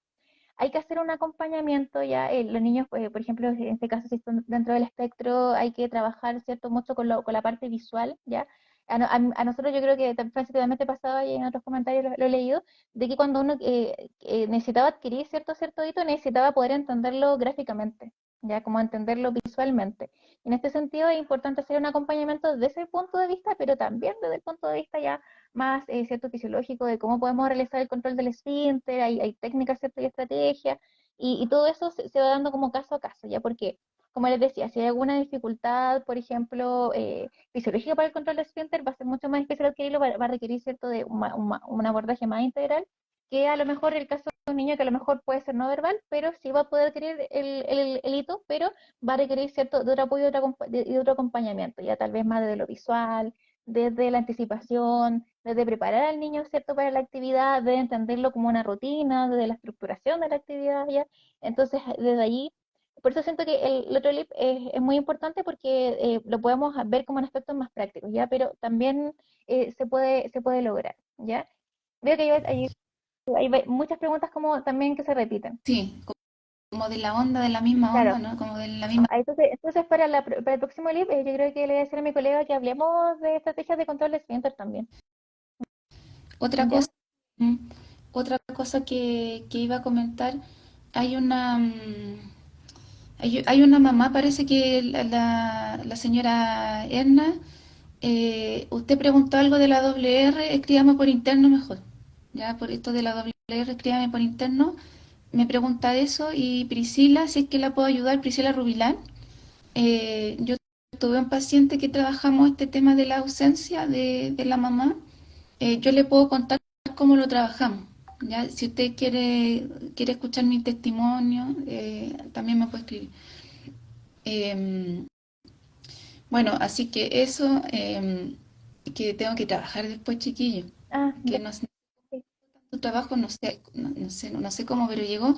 hay que hacer un acompañamiento ya, los niños, por ejemplo, en este caso, si están dentro del espectro, hay que trabajar, ¿cierto?, mucho con la parte visual, ¿ya? A nosotros yo creo que principalmente pasaba y en otros comentarios lo he leído, de que cuando uno necesitaba adquirir cierto hito, necesitaba poder entenderlo gráficamente, ya como entenderlo visualmente. En este sentido es importante hacer un acompañamiento desde ese punto de vista, pero también desde el punto de vista ya más cierto fisiológico de cómo podemos realizar el control del esfínter, hay técnicas, ¿cierto?, y estrategias, y todo eso se va dando como caso a caso, ya porque, como les decía, si hay alguna dificultad, por ejemplo, fisiológica para el control del esfínter, va a ser mucho más difícil adquirirlo, va a requerir, ¿cierto?, de un abordaje más integral, que a lo mejor el caso de un niño que a lo mejor puede ser no verbal, pero sí va a poder adquirir el hito, pero va a requerir, ¿cierto?, de otro apoyo de otro acompañamiento, ya tal vez más de lo visual, desde la anticipación, desde preparar al niño, ¿cierto?, para la actividad, de entenderlo como una rutina, desde la estructuración de la actividad, ¿ya? Entonces, desde allí, por eso siento que el otro LIP es muy importante porque lo podemos ver como en aspectos más prácticos, ¿ya? Pero también se puede lograr, ¿ya? Veo que hay muchas preguntas como también que se repiten. Sí, como de la onda, de la misma Claro. onda, ¿no? Como de la misma. Entonces para el próximo LIP, yo creo que le voy a decir a mi colega que hablemos de estrategias de control de esfínter también. Otra ¿Ya? cosa, mm, otra cosa que iba a comentar, hay una, hay una mamá, parece que la señora Erna, usted preguntó algo de la doble R, escríbame por interno mejor. Ya, por esto de la doble R, escríbame por interno. Me pregunta eso y Priscila, si es que la puedo ayudar, Priscila Rubilán. Yo tuve un paciente que trabajamos este tema de la ausencia de la mamá. Yo le puedo contar cómo lo trabajamos. ¿Ya? Si usted quiere escuchar mi testimonio, también me puede escribir. Eh, bueno, así que eso, que tengo que trabajar después, chiquillo. Ah, Que ya. no, Sí. tu trabajo, no sé cómo, pero llegó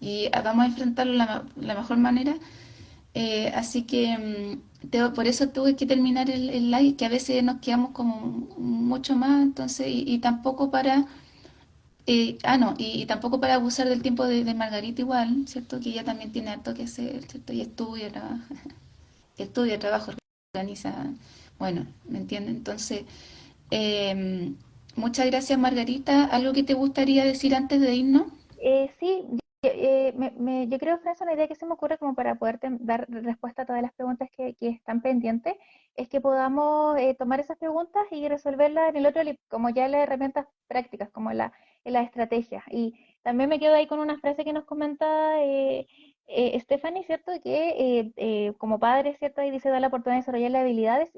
y vamos a enfrentarlo de la mejor manera. Así que por eso tuve que terminar el live, que a veces nos quedamos como mucho más, entonces, y tampoco para, no, y tampoco para abusar del tiempo de Margarita igual, ¿cierto? Que ella también tiene harto que hacer, ¿cierto? Y estudia, trabaja, organiza, bueno, ¿me entienden? Entonces, eh, muchas gracias Margarita. ¿Algo que te gustaría decir antes de irnos? Sí, yo creo, Francia, una idea que se me ocurre como para poder dar respuesta a todas las preguntas que están pendientes, es que podamos tomar esas preguntas y resolverlas en el otro, como ya las herramientas prácticas, como en la estrategia. Y también me quedo ahí con una frase que nos comenta Stephanie, ¿cierto? Que como padre, ¿cierto? Ahí dice, da la oportunidad de desarrollar las habilidades.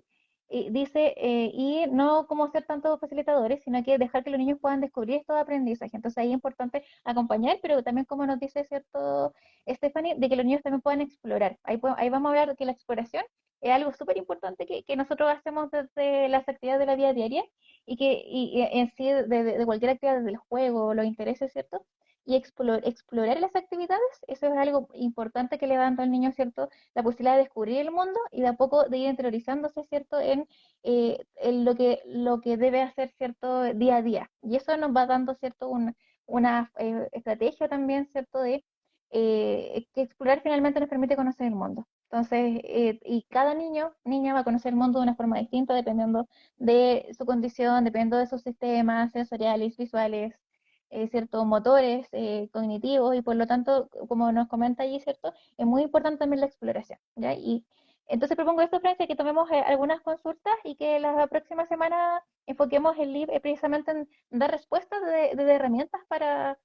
Y dice, y no como ser tanto facilitadores, sino que dejar que los niños puedan descubrir estos aprendizajes. Entonces ahí es importante acompañar, pero también como nos dice cierto Stephanie, de que los niños también puedan explorar. Ahí vamos a ver que la exploración es algo súper importante que nosotros hacemos desde las actividades de la vida diaria y en sí de cualquier actividad, desde el juego, los intereses, ¿cierto? Y explorar las actividades, eso es algo importante que le dan al niño, ¿cierto? La posibilidad de descubrir el mundo y de a poco de ir interiorizándose, ¿cierto? En lo que debe hacer, ¿cierto? Día a día. Y eso nos va dando, ¿cierto? Una estrategia también, ¿cierto? De que explorar finalmente nos permite conocer el mundo. Entonces, y cada niño, niña va a conocer el mundo de una forma distinta dependiendo de su condición, dependiendo de sus sistemas sensoriales, visuales, ¿cierto? Motores, cognitivos, y por lo tanto, como nos comenta allí, ¿cierto? Es muy importante también la exploración, ¿ya? Y entonces propongo esto, Francia, que tomemos algunas consultas y que la próxima semana enfoquemos el LIB precisamente en dar respuestas de herramientas para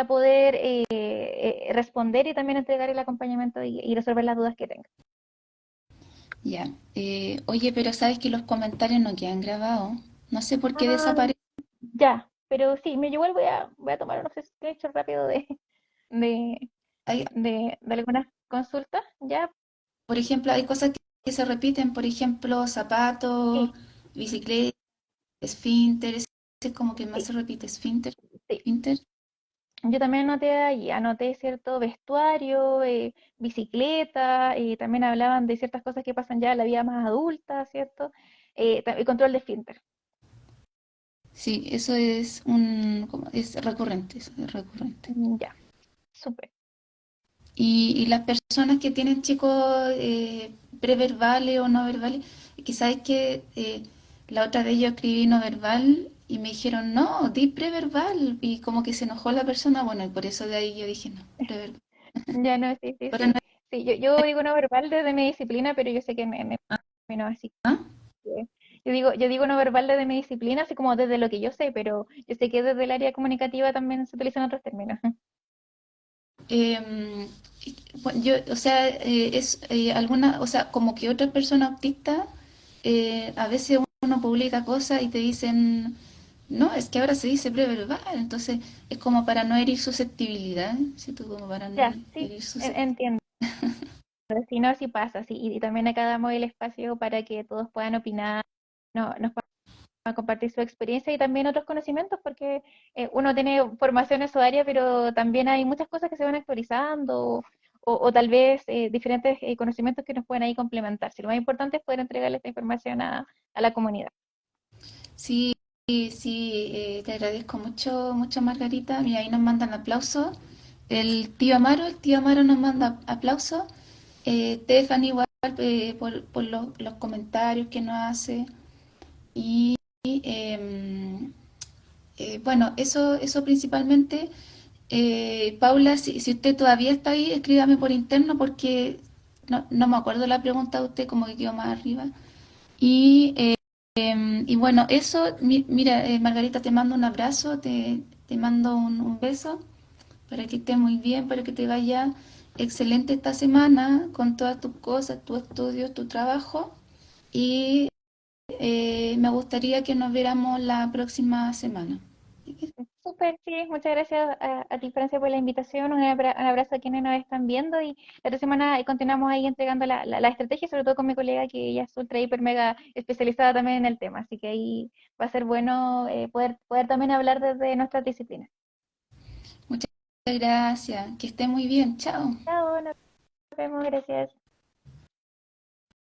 poder responder y también entregar el acompañamiento y resolver las dudas que tenga. Ya. Oye, pero sabes que los comentarios no quedan grabados. No sé por qué Ah, desaparecen. ya, pero sí, me igual voy a tomar unos screenshots rápido de, de algunas consultas, ya, Por ejemplo, hay cosas que se repiten, por ejemplo, zapatos, sí, bicicleta, esfínter, ese es como que más sí, se repite, esfínter, sí. esfínter. Yo también anoté ahí, anoté cierto vestuario, bicicleta, y también hablaban de ciertas cosas que pasan ya en la vida más adulta, ¿cierto? El control de esfínter. Sí, es recurrente, eso es recurrente. Ya, súper. Y las personas que tienen chicos preverbales o no verbales, que sabes que la otra vez yo escribí no verbal y me dijeron, no, di preverbal. Y como que se enojó la persona, bueno, y por eso de ahí yo dije, no, preverbal. Ya no, sí, sí, Pero no sí. Sí, yo digo no verbal desde mi disciplina, pero yo sé que no, así ¿ah? que yo digo no verbal desde mi disciplina, así como desde lo que yo sé, pero yo sé que desde el área comunicativa también se utilizan otros términos. Eh, bueno, yo, o sea, o sea, como que otra persona autista, a veces uno publica cosas y te dicen, no, es que ahora se dice preverbal, entonces es como para no herir susceptibilidad, ¿cierto? Como para no Ya, sí, herir susceptibilidad. entiendo. Si no, así pasa, sí, y también acá damos el espacio para que todos puedan opinar, no, nos puedan compartir su experiencia y también otros conocimientos, porque uno tiene formación en su área, pero también hay muchas cosas que se van actualizando o tal vez diferentes conocimientos que nos pueden ahí complementar. Si lo más importante es poder entregarle esta información a la comunidad. Sí, sí, te agradezco mucho, mucho Margarita. Mira, ahí nos mandan aplausos. El tío Amaro nos manda aplausos. Stephanie igual por los comentarios que nos hace. Y bueno, eso principalmente. Paula, si usted todavía está ahí, escríbame por interno porque no me acuerdo la pregunta de usted, como que quedó más arriba. Y, y bueno, eso, mira, Margarita, te mando un abrazo, te mando un beso para que estés muy bien, para que te vaya excelente esta semana con todas tus cosas, tu estudio, tu trabajo. Y me gustaría que nos viéramos la próxima semana. súper, sí, muchas gracias a ti, Francia, por la invitación, un abrazo a quienes nos están viendo y la otra semana continuamos ahí entregando la estrategia, sobre todo con mi colega que ella es ultra, hiper, mega especializada también en el tema, así que ahí va a ser bueno poder también hablar desde nuestras disciplinas. Muchas gracias, que esté muy bien, chao. Chao, nos vemos, gracias.